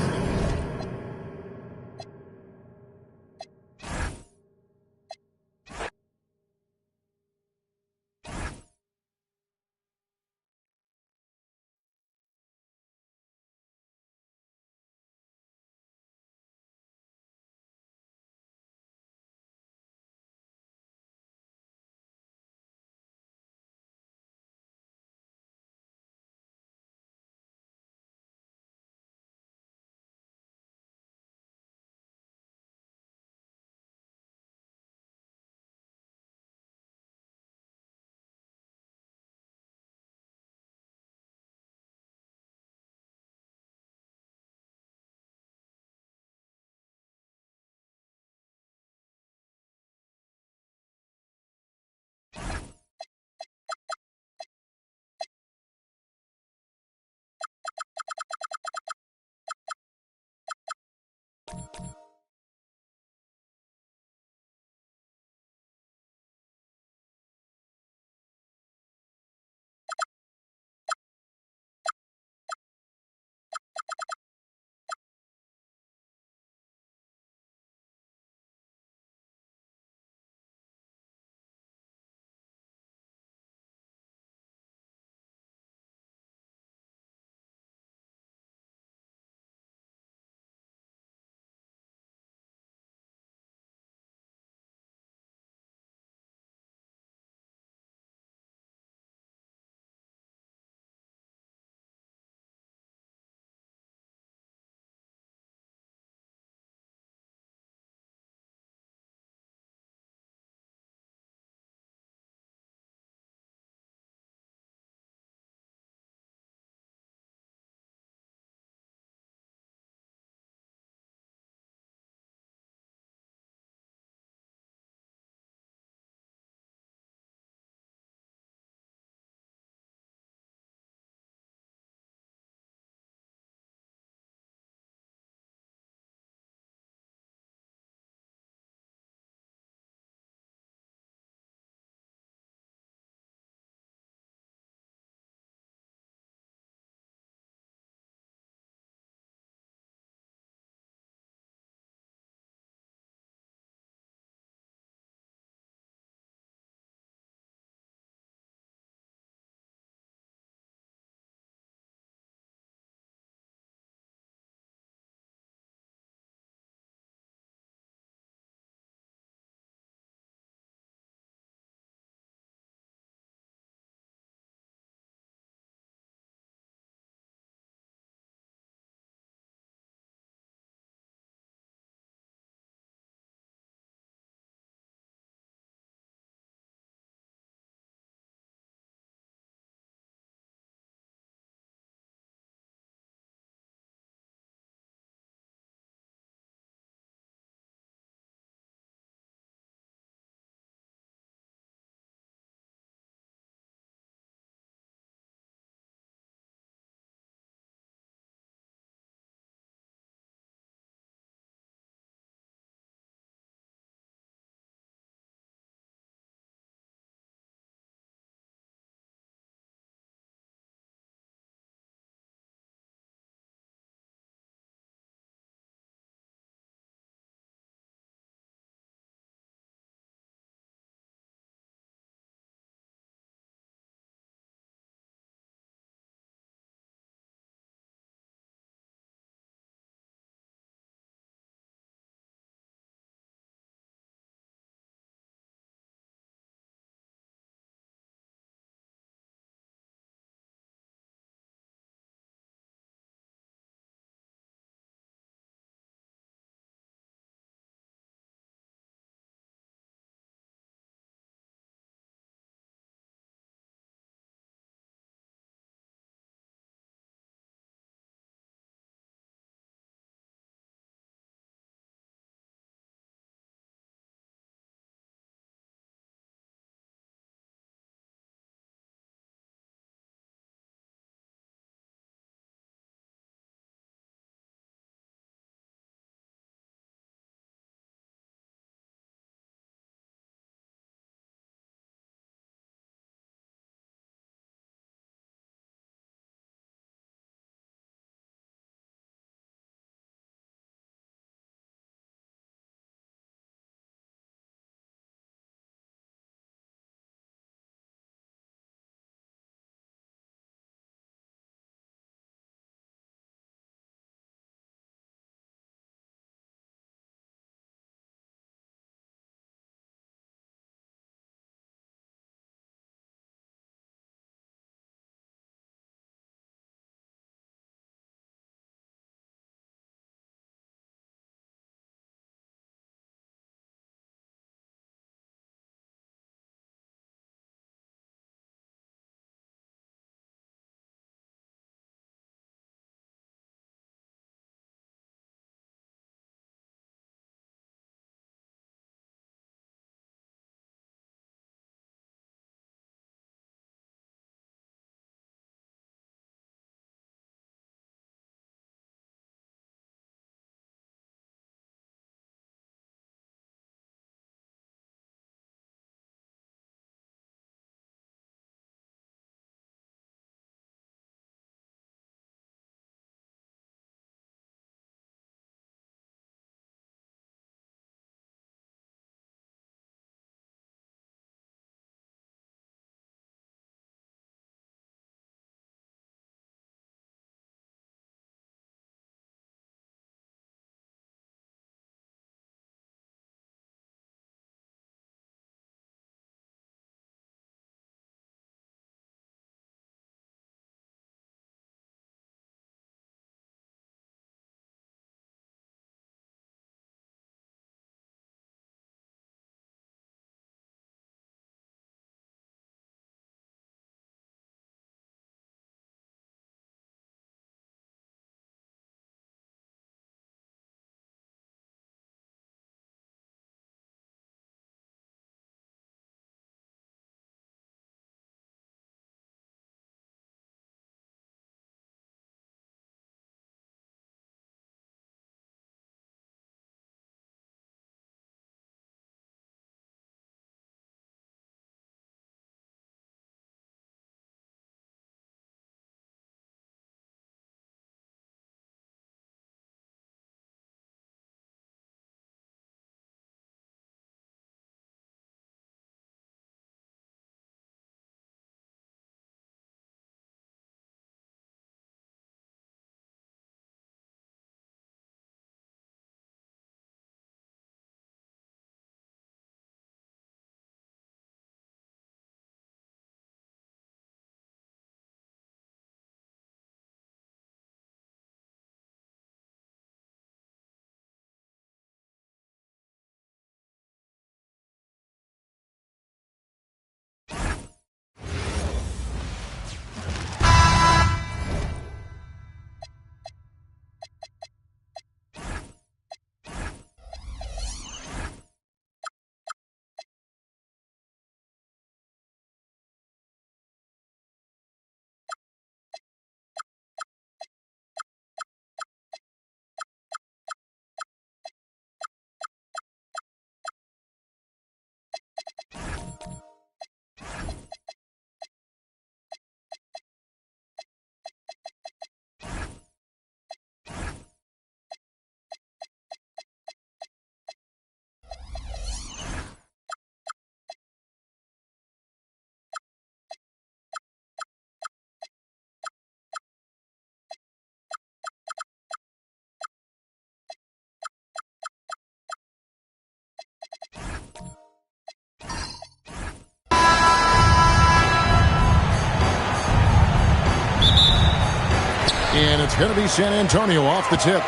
And it's going to be San Antonio off the tip.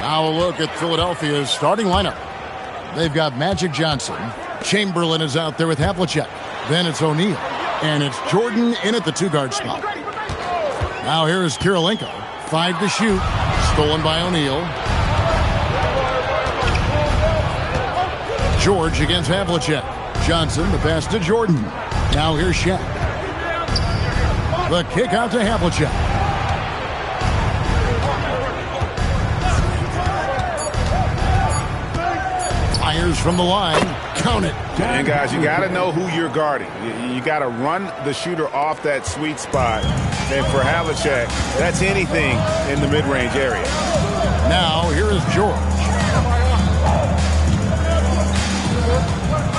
Now a look at Philadelphia's starting lineup. They've got Magic Johnson. Chamberlain is out there with Havlicek. Then it's O'Neal. And it's Jordan in at the two-guard spot. Now here is Kirilenko. 5 to shoot. Stolen by O'Neal. George against Havlicek. Johnson, the pass to Jordan. Now here's Shaq. The kick out to Havlicek. Fires from the line. Count it. And guys, you got to know who you're guarding. You got to run the shooter off that sweet spot. And for Havlicek, that's anything in the mid-range area. Now here is George.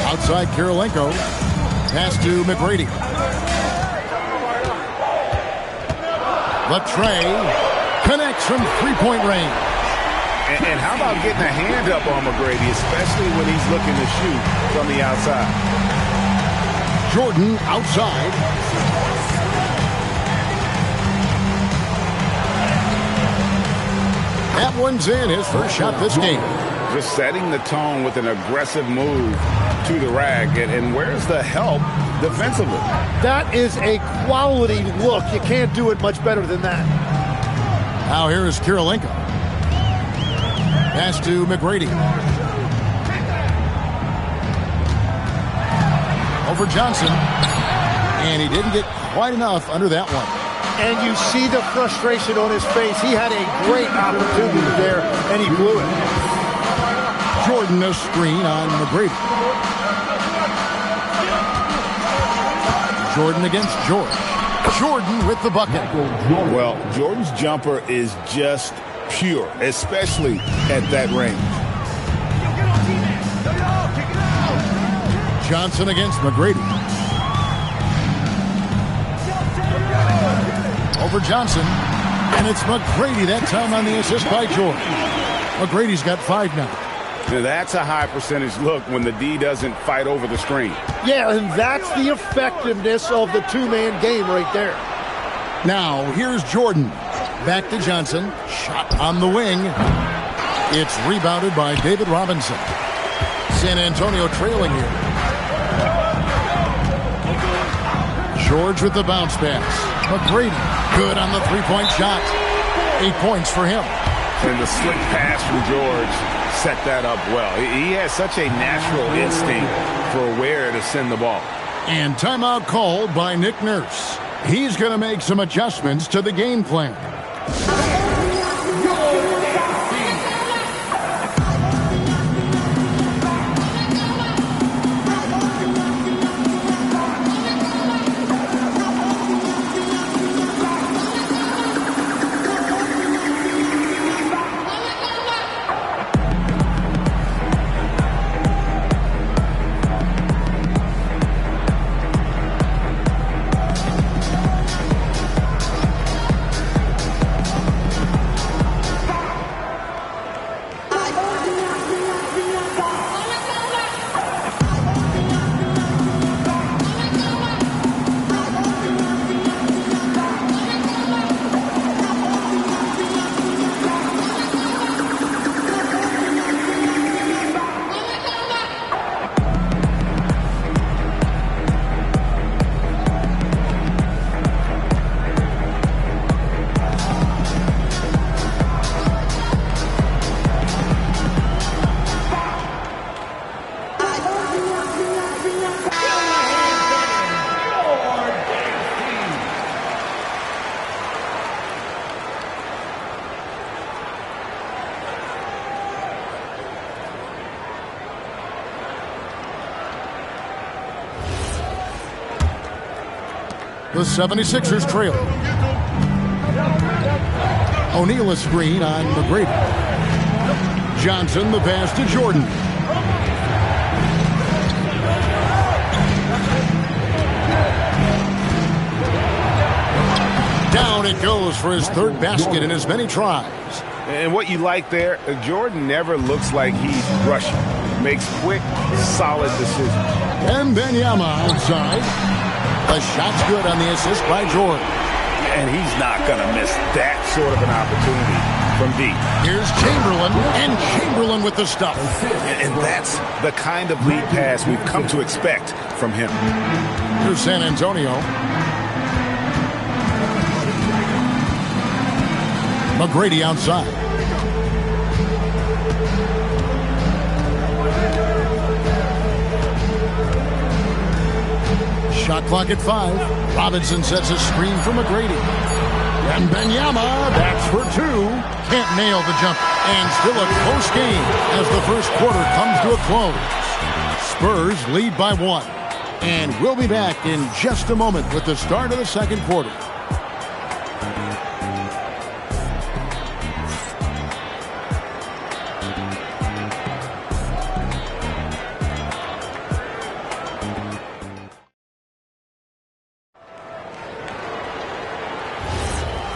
Outside Kirilenko. Pass to McGrady. Latrey connects from three-point range. And how about getting a hand up on McGrady, especially when he's looking to shoot from the outside? Jordan outside. That one's in, his first shot this game. Just setting the tone with an aggressive move to the rack. And where's the help defensively? That is a quality look. You can't do it much better than that. Now here is Kirilenko. Pass to McGrady. Over Johnson. And he didn't get quite enough under that one. And you see the frustration on his face. He had a great opportunity there, and he blew it. Jordan a screen on McGrady. Jordan against George. Jordan with the bucket. Well, Jordan's jumper is just pure, especially at that range. Johnson against McGrady. Over Johnson. And it's McGrady that time on the assist by George. McGrady's got 5 now. Now that's a high percentage look when the D doesn't fight over the screen. Yeah, and that's the effectiveness of the two-man game right there. Now, here's Jordan. Back to Johnson. Shot on the wing. It's rebounded by David Robinson. San Antonio trailing here. George with the bounce pass. McGrady, good on the three-point shot. 8 points for him. And the slick pass from George set that up well. He has such a natural instinct for where to send the ball. And timeout called by Nick Nurse. He's going to make some adjustments to the game plan. The 76ers trail. O'Neal a screen on McGrady. Johnson the pass to Jordan. Down it goes for his third basket in as many tries. And what you like there, Jordan never looks like he's rushing. Makes quick, solid decisions. Wembanyama outside. The shot's good on the assist by Jordan. And he's not going to miss that sort of an opportunity from deep. Here's Chamberlain, and Chamberlain with the stuff. And that's the kind of lead pass we've come to expect from him. Here's San Antonio. McGrady outside. Shot clock at 5. Robinson sets a screen for McGrady. And Wembanyama, that's for 2. Can't nail the jump. And still a close game as the first quarter comes to a close. Spurs lead by 1. And we'll be back in just a moment with the start of the second quarter.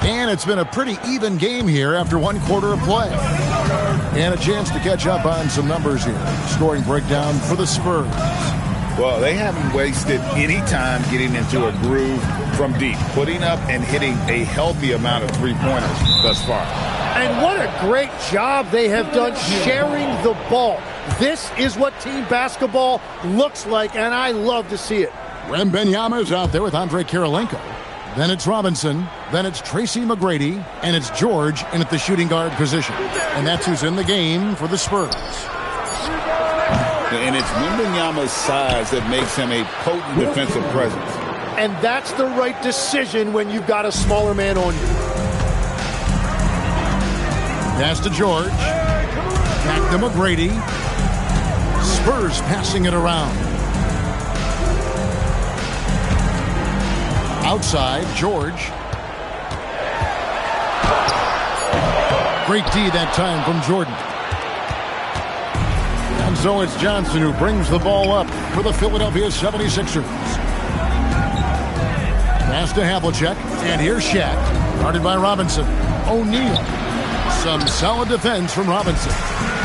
And it's been a pretty even game here after 1 quarter of play. And a chance to catch up on some numbers here. Scoring breakdown for the Spurs. Well, they haven't wasted any time getting into a groove from deep, putting up and hitting a healthy amount of three-pointers thus far. And what a great job they have done sharing the ball. This is what team basketball looks like, and I love to see it. Wembanyama is out there with Andrei Kirilenko. Then it's Robinson. Then it's Tracy McGrady. And it's George in at the shooting guard position. And that's who's in the game for the Spurs. And it's Wembanyama's size that makes him a potent defensive presence. And that's the right decision when you've got a smaller man on you. Pass to George. Back to McGrady. Spurs passing it around. Outside, George. Great D that time from Jordan. And so it's Johnson who brings the ball up for the Philadelphia 76ers. Pass to Havlicek. And here's Shaq. Guarded by Robinson. O'Neal. Some solid defense from Robinson.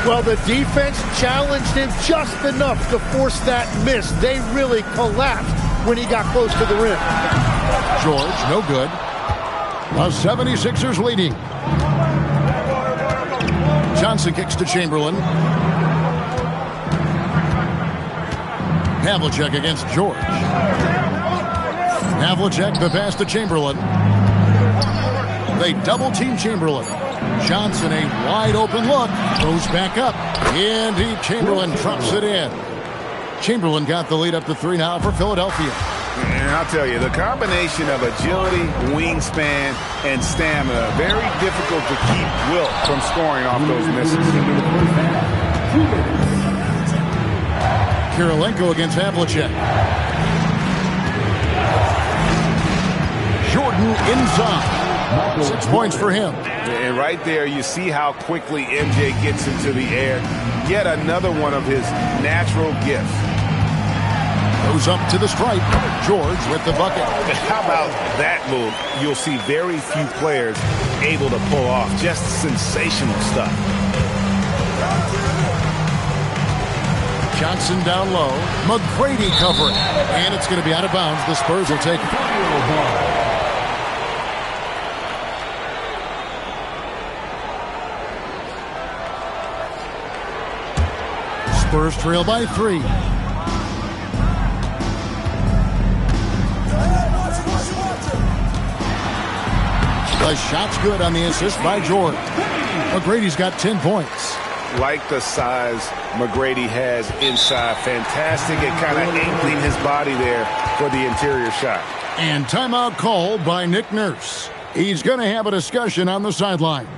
Well, the defense challenged him just enough to force that miss. They really collapsed when he got close to the rim. George, no good. The 76ers leading. Johnson kicks to Chamberlain. Havlicek against George. Havlicek, the pass to Chamberlain. They double-team Chamberlain. Johnson, a wide-open look. Goes back up. Indeed, Chamberlain drops it in. Chamberlain got the lead up to 3 now for Philadelphia. And I'll tell you, the combination of agility, wingspan, and stamina, very difficult to keep Wilt from scoring off those misses. Kirilenko against Havlicek. Jordan inside. 6 points for him. And right there, you see how quickly MJ gets into the air. Yet another one of his natural gifts. Goes up to the stripe. George with the bucket. How about that move? You'll see very few players able to pull off. Just sensational stuff. Johnson down low. McGrady covering. And it's going to be out of bounds. The Spurs will take it. Spurs trail by 3. The shot's good on the assist by Jordan. McGrady's got 10 points. Like the size McGrady has inside. Fantastic at kind of angling his body there for the interior shot. And timeout called by Nick Nurse. He's going to have a discussion on the sideline.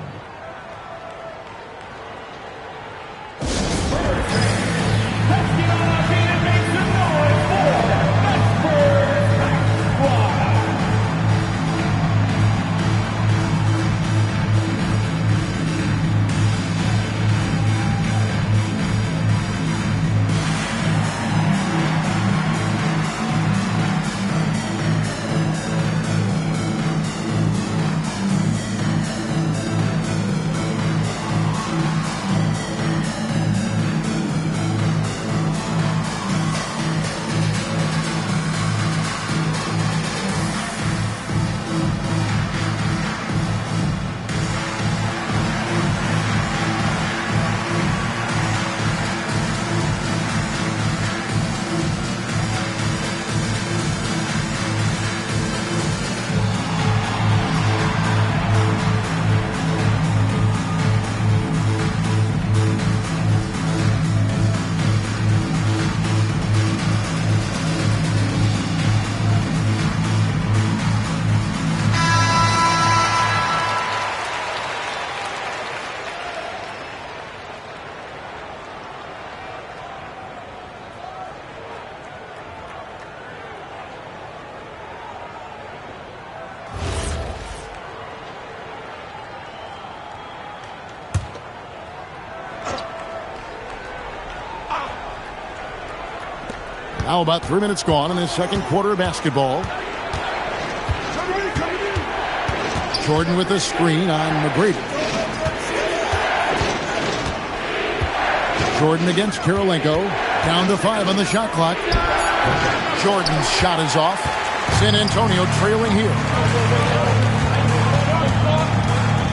Now about 3 minutes gone in the second quarter of basketball. Jordan with a screen on McGrady. Jordan against Kirilenko. Down to 5 on the shot clock. Jordan's shot is off. San Antonio trailing here.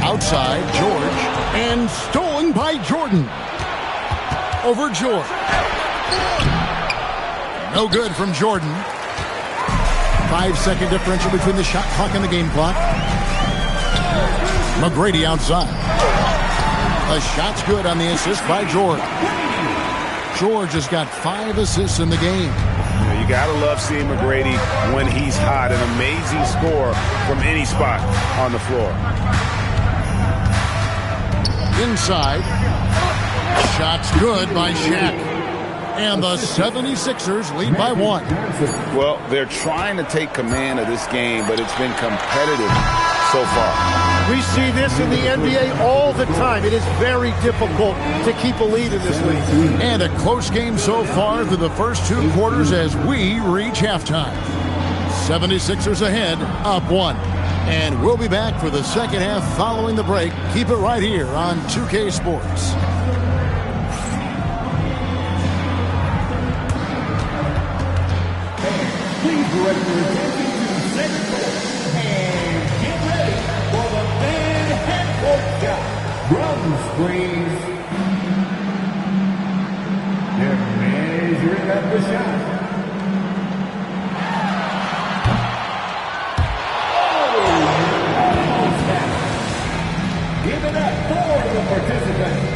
Outside, George. And stolen by Jordan. Over George. No good from Jordan. 5-second differential between the shot clock and the game clock. McGrady outside. The shot's good on the assist by George. George has got 5 assists in the game. You gotta love seeing McGrady when he's hot. An amazing score from any spot on the floor. Inside. Shot's good by Shaq. And the 76ers lead by 1. Well, they're trying to take command of this game, but it's been competitive so far. We see this in the NBA all the time. It is very difficult to keep a lead in this league. And a close game so far through the first 2 quarters as we reach halftime. 76ers ahead, up 1. And we'll be back for the second half following the break. Keep it right here on 2K Sports. Please direct your attention to center court and get ready for the man half-court shot. Drum screens. They're measuring up the shot. Give it up for the participants.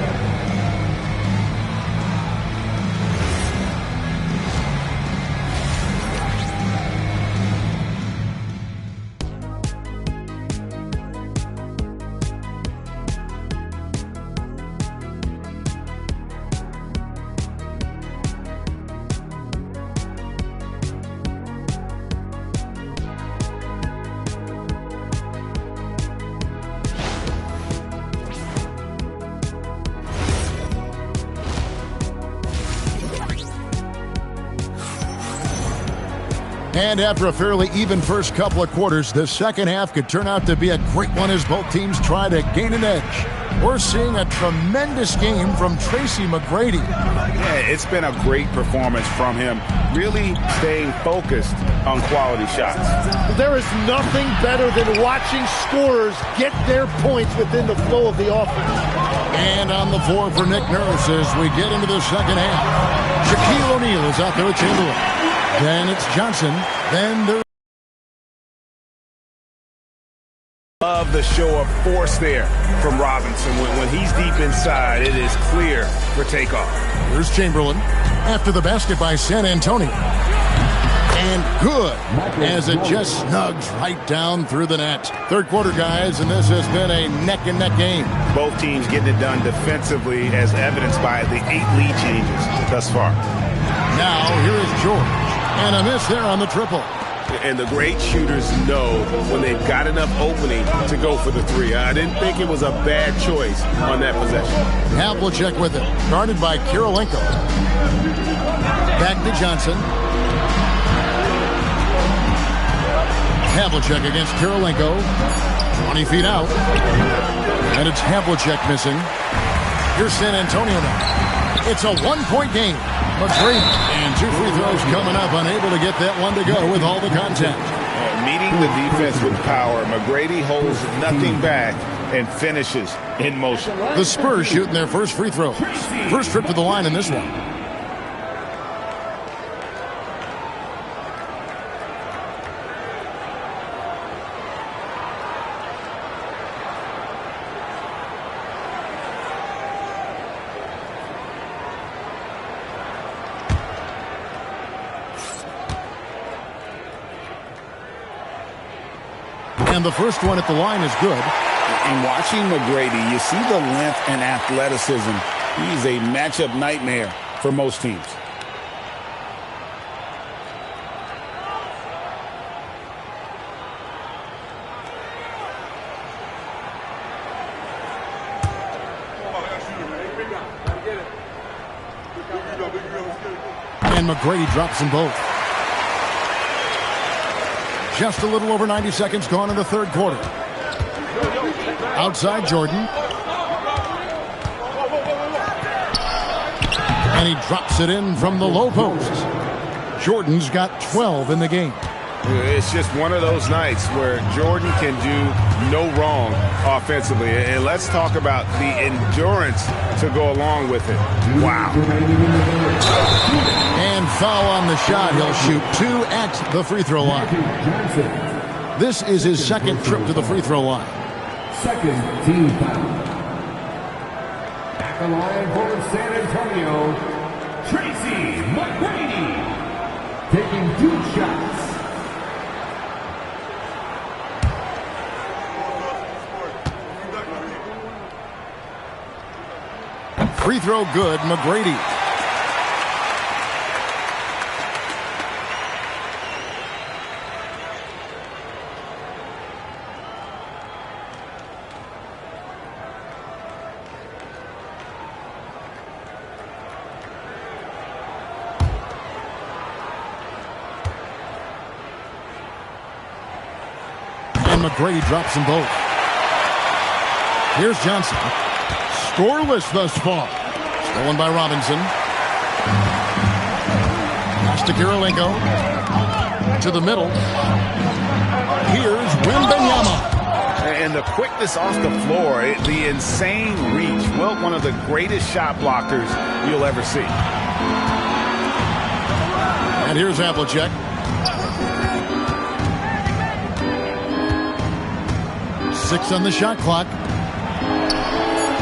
And after a fairly even first couple of quarters, the second half could turn out to be a great one as both teams try to gain an edge. We're seeing a tremendous game from Tracy McGrady. Yeah, it's been a great performance from him, really staying focused on quality shots. There is nothing better than watching scorers get their points within the flow of the offense. And on the floor for Nick Nurse as we get into the second half. Shaquille O'Neal is out there with Chamberlain. Then it's Johnson. Then there. Love the show of force there from Robinson. When he's deep inside, it is clear for takeoff. Here's Chamberlain after the basket by San Antonio. And good as it just snugs right down through the net. Third quarter, guys, and this has been a neck-and-neck game. Both teams getting it done defensively as evidenced by the 8 lead changes thus far. Now, here is George. And a miss there on the triple. And the great shooters know when they've got enough opening to go for the 3. I didn't think it was a bad choice on that possession. Havlicek with it. Guarded by Kirilenko. Back to Johnson. Havlicek against Kirilenko. 20 feet out. And it's Havlicek missing. Here's San Antonio now. It's a 1-point game. McGrady and 2 free throws coming up, unable to get that one to go with all the contact. Meeting the defense with power, McGrady holds nothing back and finishes in motion. The Spurs shooting their first free throw. First trip to the line in this one. And the first one at the line is good. In watching McGrady, you see the length and athleticism. He's a matchup nightmare for most teams. And McGrady drops them both. Just a little over 90 seconds gone in the third quarter. Outside Jordan. And he drops it in from the low post. Jordan's got 12 in the game. It's just one of those nights where Jordan can do no wrong offensively. And let's talk about the endurance to go along with it. Wow. And foul on the shot. He'll shoot 2 at the free throw line. This is his second trip to the free throw line. Second team foul. At the line for San Antonio, Tracy McGrady. Taking 2 shots. Free throw good, McGrady. And McGrady drops them both. Here's Johnson. Scoreless thus far. Stolen by Robinson. Pass to Kirilenko. To the middle. Here's Wembanyama. And the quickness off the floor, the insane reach. Well, one of the greatest shot blockers you'll ever see. And here's Havlicek. 6 on the shot clock.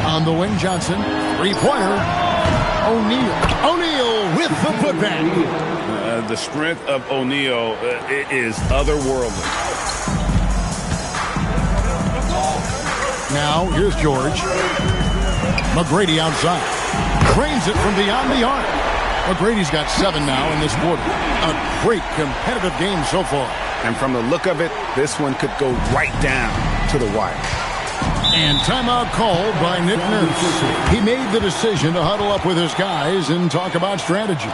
On the wing, Johnson. Three-pointer. O'Neal with the putback. The strength of O'Neal is otherworldly. Now, here's George. McGrady outside. Cranes it from beyond the arc. McGrady's got 7 now in this quarter. A great competitive game so far. And from the look of it, this one could go right down to the wire. And timeout called by Nick Nurse. He made the decision to huddle up with his guys and talk about strategy.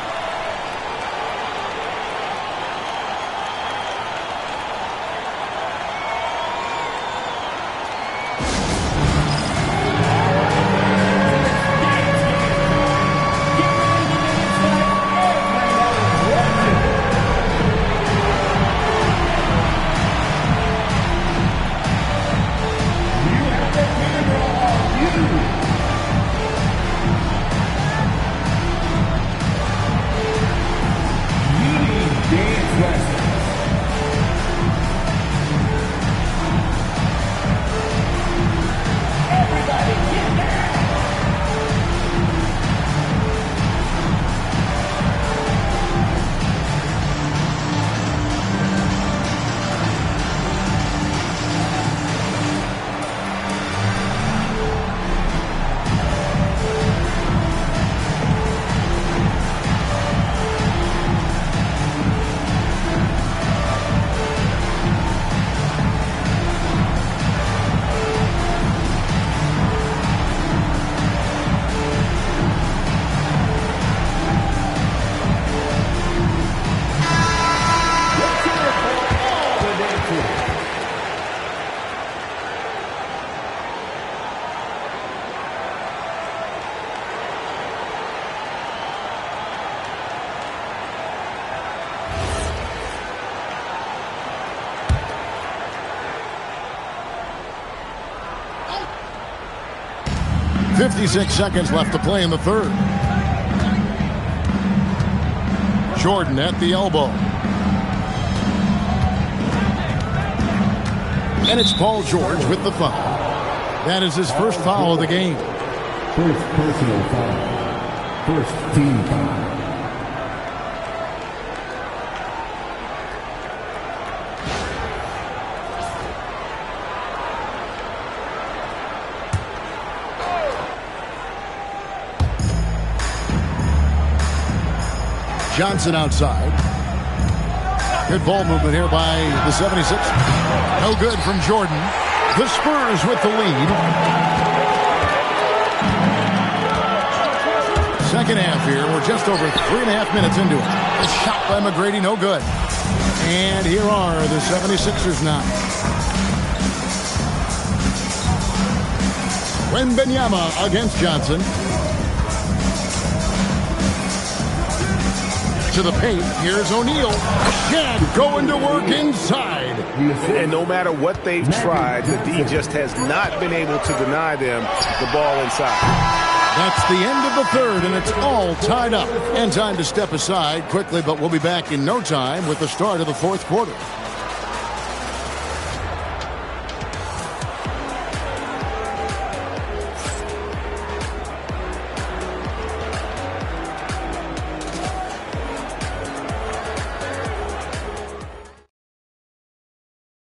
.56 seconds left to play in the third. Jordan at the elbow. And it's Paul George with the foul. That is his first foul of the game. First personal foul. First team foul. Johnson outside. Good ball movement here by the 76. No good from Jordan. The Spurs with the lead. second half here. We're just over 3.5 minutes into it. A shot by McGrady, no good. And here are the 76ers now. Wembanyama against Johnson. To the paint. Here's O'Neal. Shaq going to work inside. And no matter what they've tried, the D just has not been able to deny them the ball inside. That's the end of the third, and it's all tied up. And time to step aside quickly, but we'll be back in no time with the start of the fourth quarter.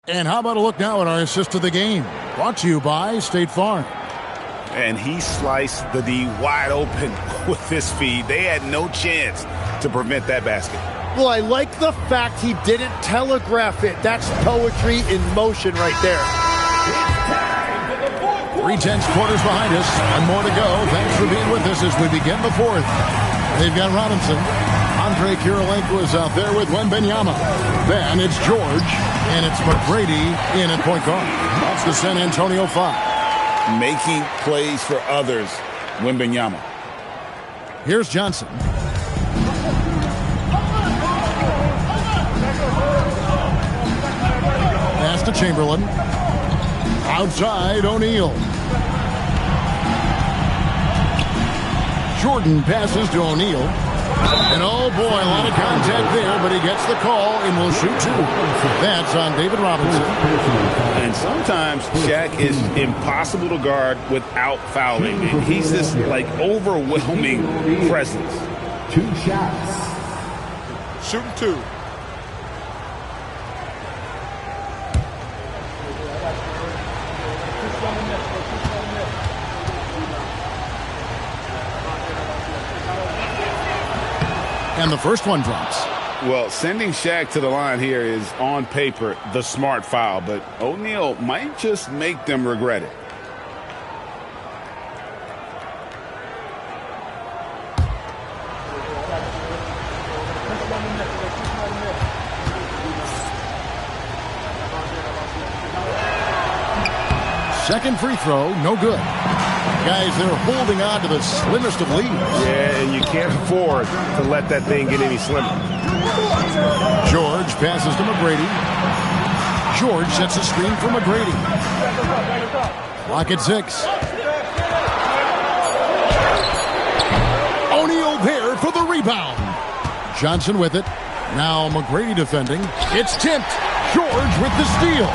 And how about a look now at our assist of the game? Brought to you by State Farm. And he sliced the D wide open with his feed. They had no chance to prevent that basket. Well, I like the fact he didn't telegraph it. That's poetry in motion right there. 3/10 quarters behind us and more to go. Thanks for being with us as we begin the fourth. They've got Robinson. Andre Kirilenko is out there with Wembanyama. Then it's George, and it's McGrady in at point guard. That's the San Antonio 5. Making plays for others, Wembanyama. Here's Johnson. Pass to Chamberlain. Outside, O'Neal. Jordan passes to O'Neal. And oh boy, a lot of contact there, but he gets the call and will shoot two. That's on David Robinson. And sometimes Shaq is impossible to guard without fouling. And he's this like overwhelming presence. 2 shots. Shooting two. And the first one drops. Well, sending Shaq to the line here is, on paper, the smart foul, but O'Neal might just make them regret it. Second free throw, no good. Guys, they're holding on to the slimmest of leads. Yeah, and you can't afford to let that thing get any slimmer. George passes to McGrady. George sets a screen for McGrady. Clock at 6. O'Neal there for the rebound. Johnson with it. Now McGrady defending. It's tipped. George with the steal.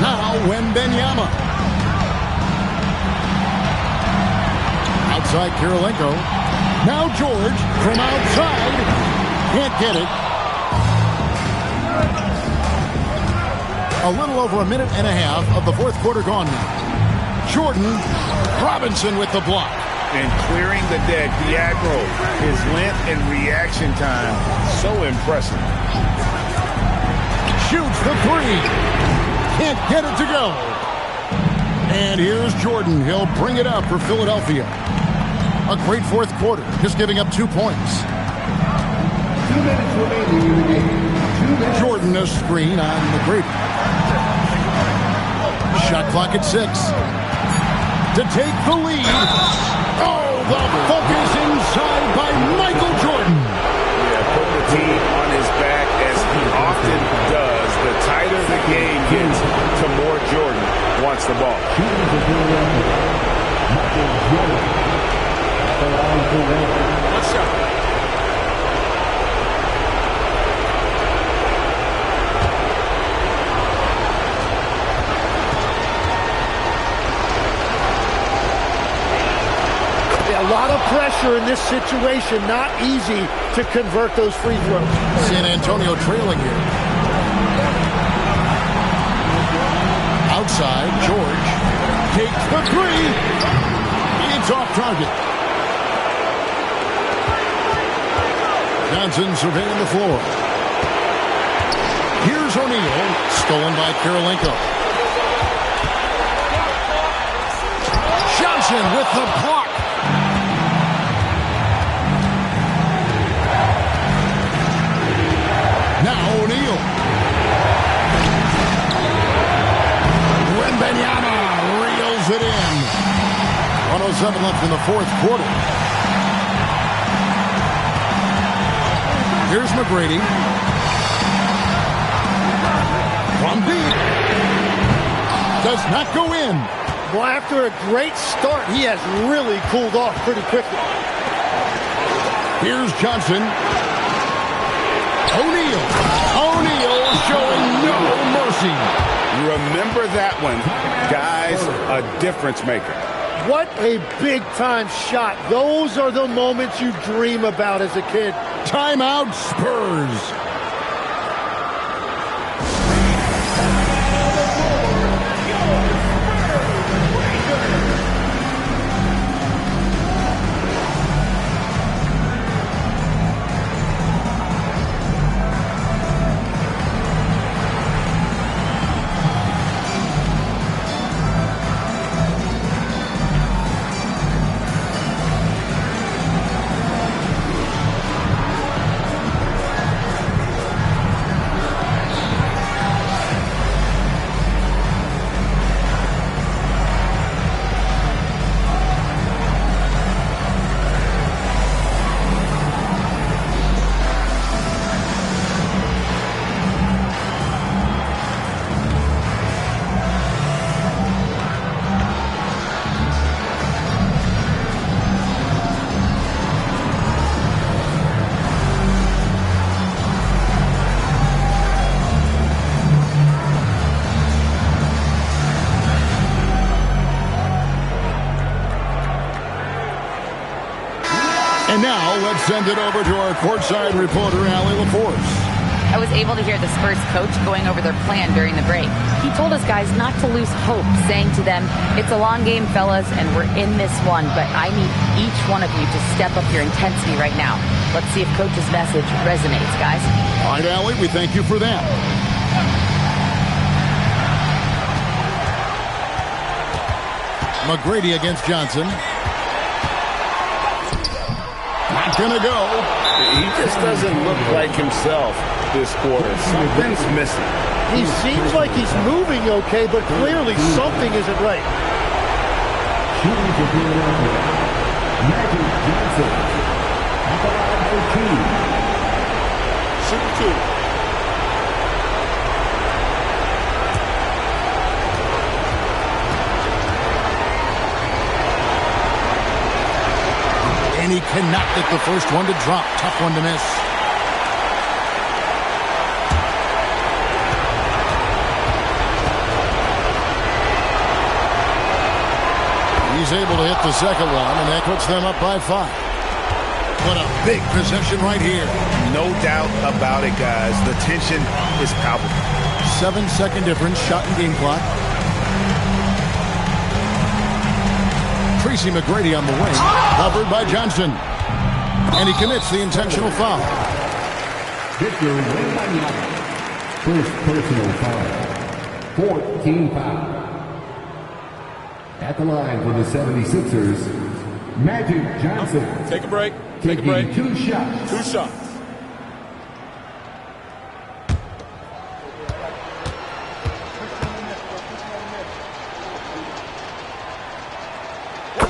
Now Wembanyama. Outside Kirilenko. Now George from outside. Can't get it. A little over a minute and a half of the fourth quarter gone now. Jordan. Robinson with the block. And clearing the deck, Diagro. His length and reaction time, so impressive. Shoots the three. Can't get it to go. And here's Jordan. He'll bring it up for Philadelphia. A great fourth quarter, just giving up 2 points. 2 minutes remaining in the game. Jordan a screen on McGrady. Shot clock at 6. To take the lead. Oh, the focus inside by Michael Jordan. Yeah, putting the team on his back as he often does. The tighter the game gets, the more Jordan wants the ball. Let's go. A lot of pressure in this situation. Not easy to convert those free throws. San Antonio trailing here. Outside, George takes the three. It's off target. Johnson surveying the floor. Here's O'Neal, stolen by Kirilenko. Johnson with the block. Now O'Neal. Wembanyama reels it in. 107 left in the fourth quarter. Here's McGrady. From deep. Does not go in. Well, after a great start, he has really cooled off pretty quickly. Here's Johnson. O'Neal. O'Neal showing no mercy. Remember that one. Guys, a difference maker. What a big-time shot. Those are the moments you dream about as a kid. Timeout, Spurs. And now, let's send it over to our courtside reporter, Allie LaForce. I was able to hear the Spurs coach going over their plan during the break. He told his guys not to lose hope, saying to them, "It's a long game, fellas, and we're in this one, but I need each one of you to step up your intensity right now." Let's see if Coach's message resonates, guys. All right, Allie, we thank you for that. McGrady against Johnson. Not gonna go. He just doesn't look like himself this quarter. Something's missing. He seems like he's moving okay, but clearly something isn't right. Shooting for Philadelphia, Magic Johnson. At the line for two. Shoot two. And he cannot get the first one to drop. Tough one to miss. He's able to hit the second one, and that puts them up by 5. What a big possession right here. No doubt about it, guys. The tension is palpable. 7-second difference, shot and game clock. Tracy McGrady on the wing, covered by Johnson. And he commits the intentional foul. Victor Wembanyama. First personal foul. 14 foul. At the line for the 76ers, Magic Johnson. Take a break. Take a break. 2 shots. 2 shots.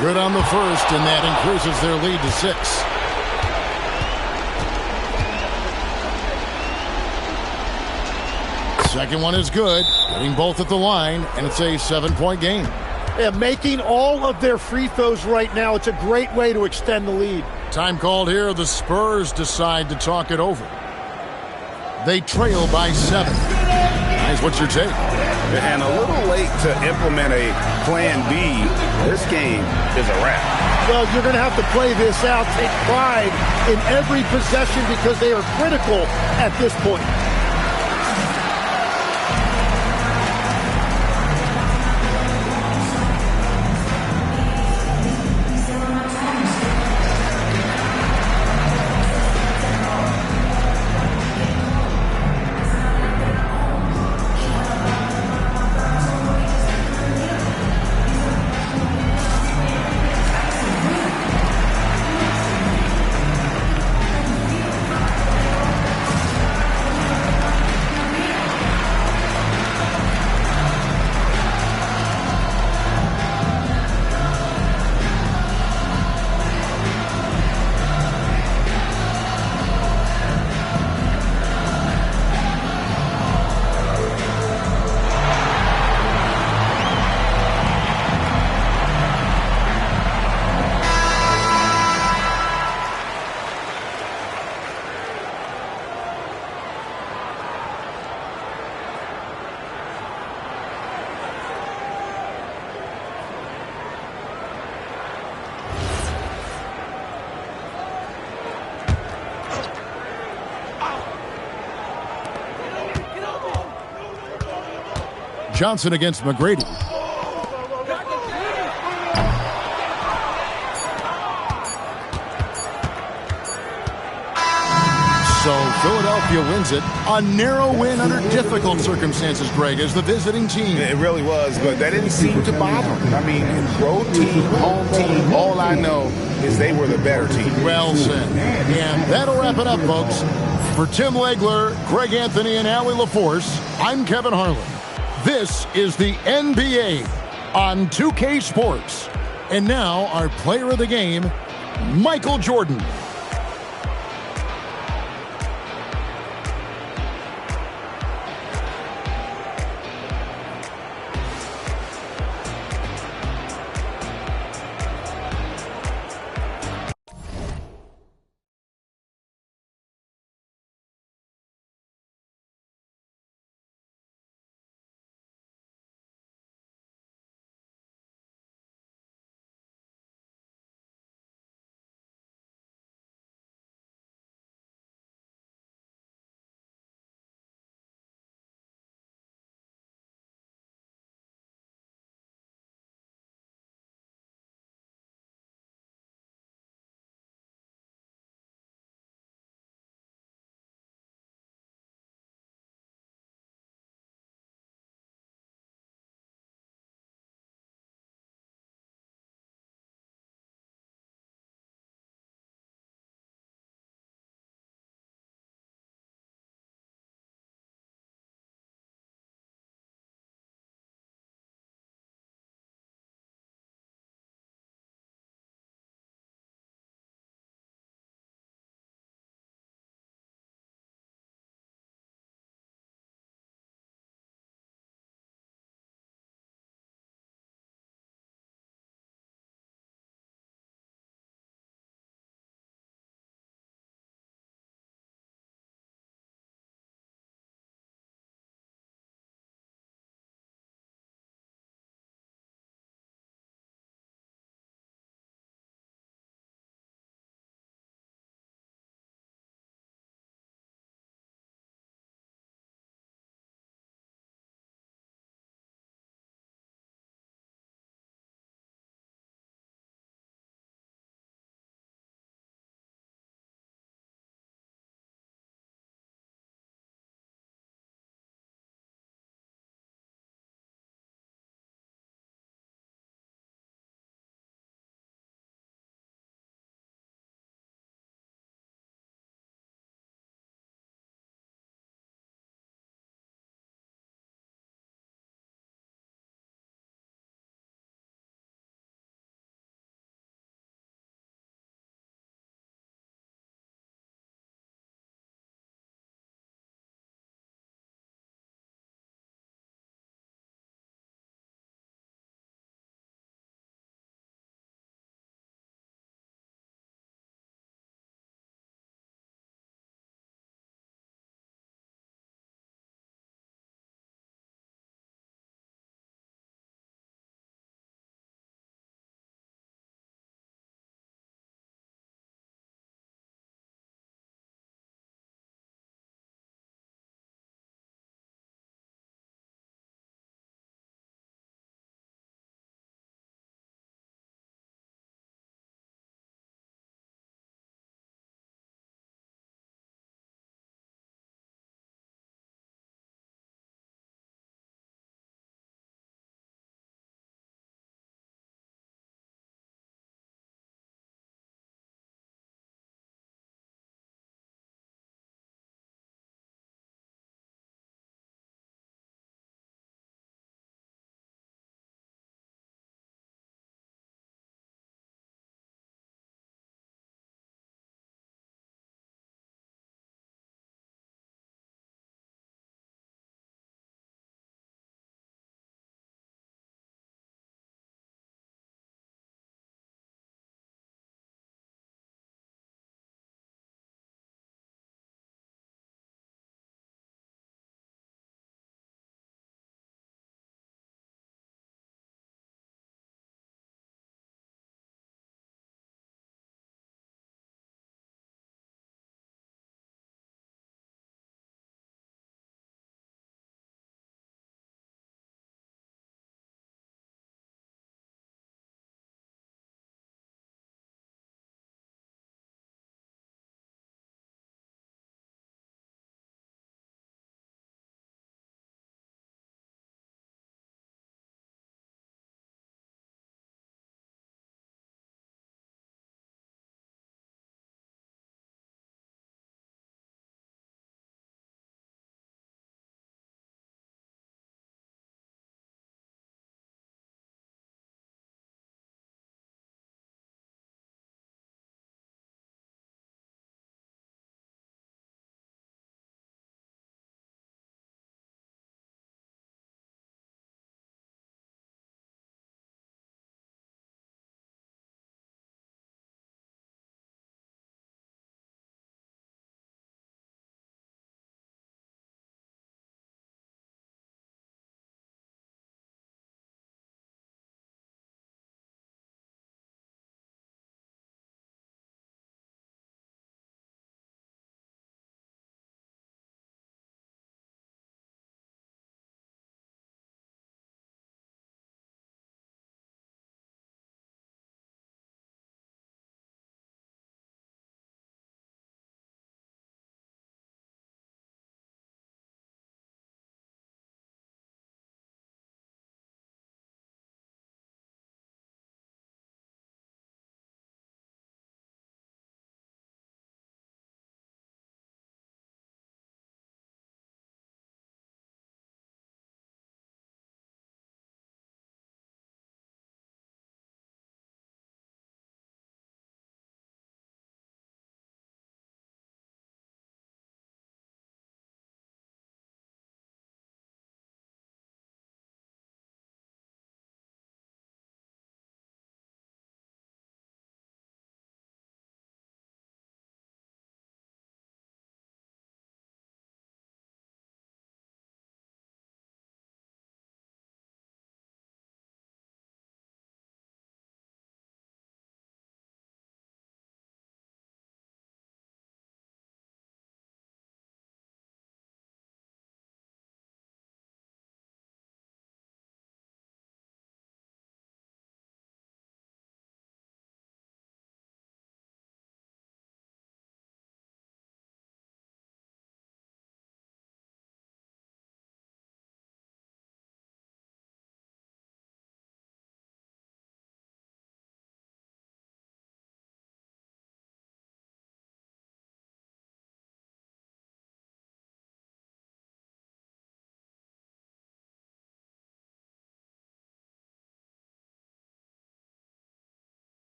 Good on the first, and that increases their lead to 6. Second one is good, hitting both at the line, and it's a 7-point game. Yeah, making all of their free throws right now. It's a great way to extend the lead. Time called here. The Spurs decide to talk it over. They trail by 7. Guys, what's your take? And a little late to implement a plan B. This game is a wrap. Well, you're going to have to play this out. Take pride in every possession because they are critical at this point. Johnson against McGrady. So Philadelphia wins it. A narrow win under difficult circumstances, Greg, as the visiting team. It really was, but that didn't seem to bother them. I mean, road team, home team, all I know is they were the better team. Well said. And that'll wrap it up, folks. For Tim Legler, Greg Anthony, and Allie LaForce, I'm Kevin Harlan. This is the NBA on 2K Sports. And now our player of the game, Michael Jordan.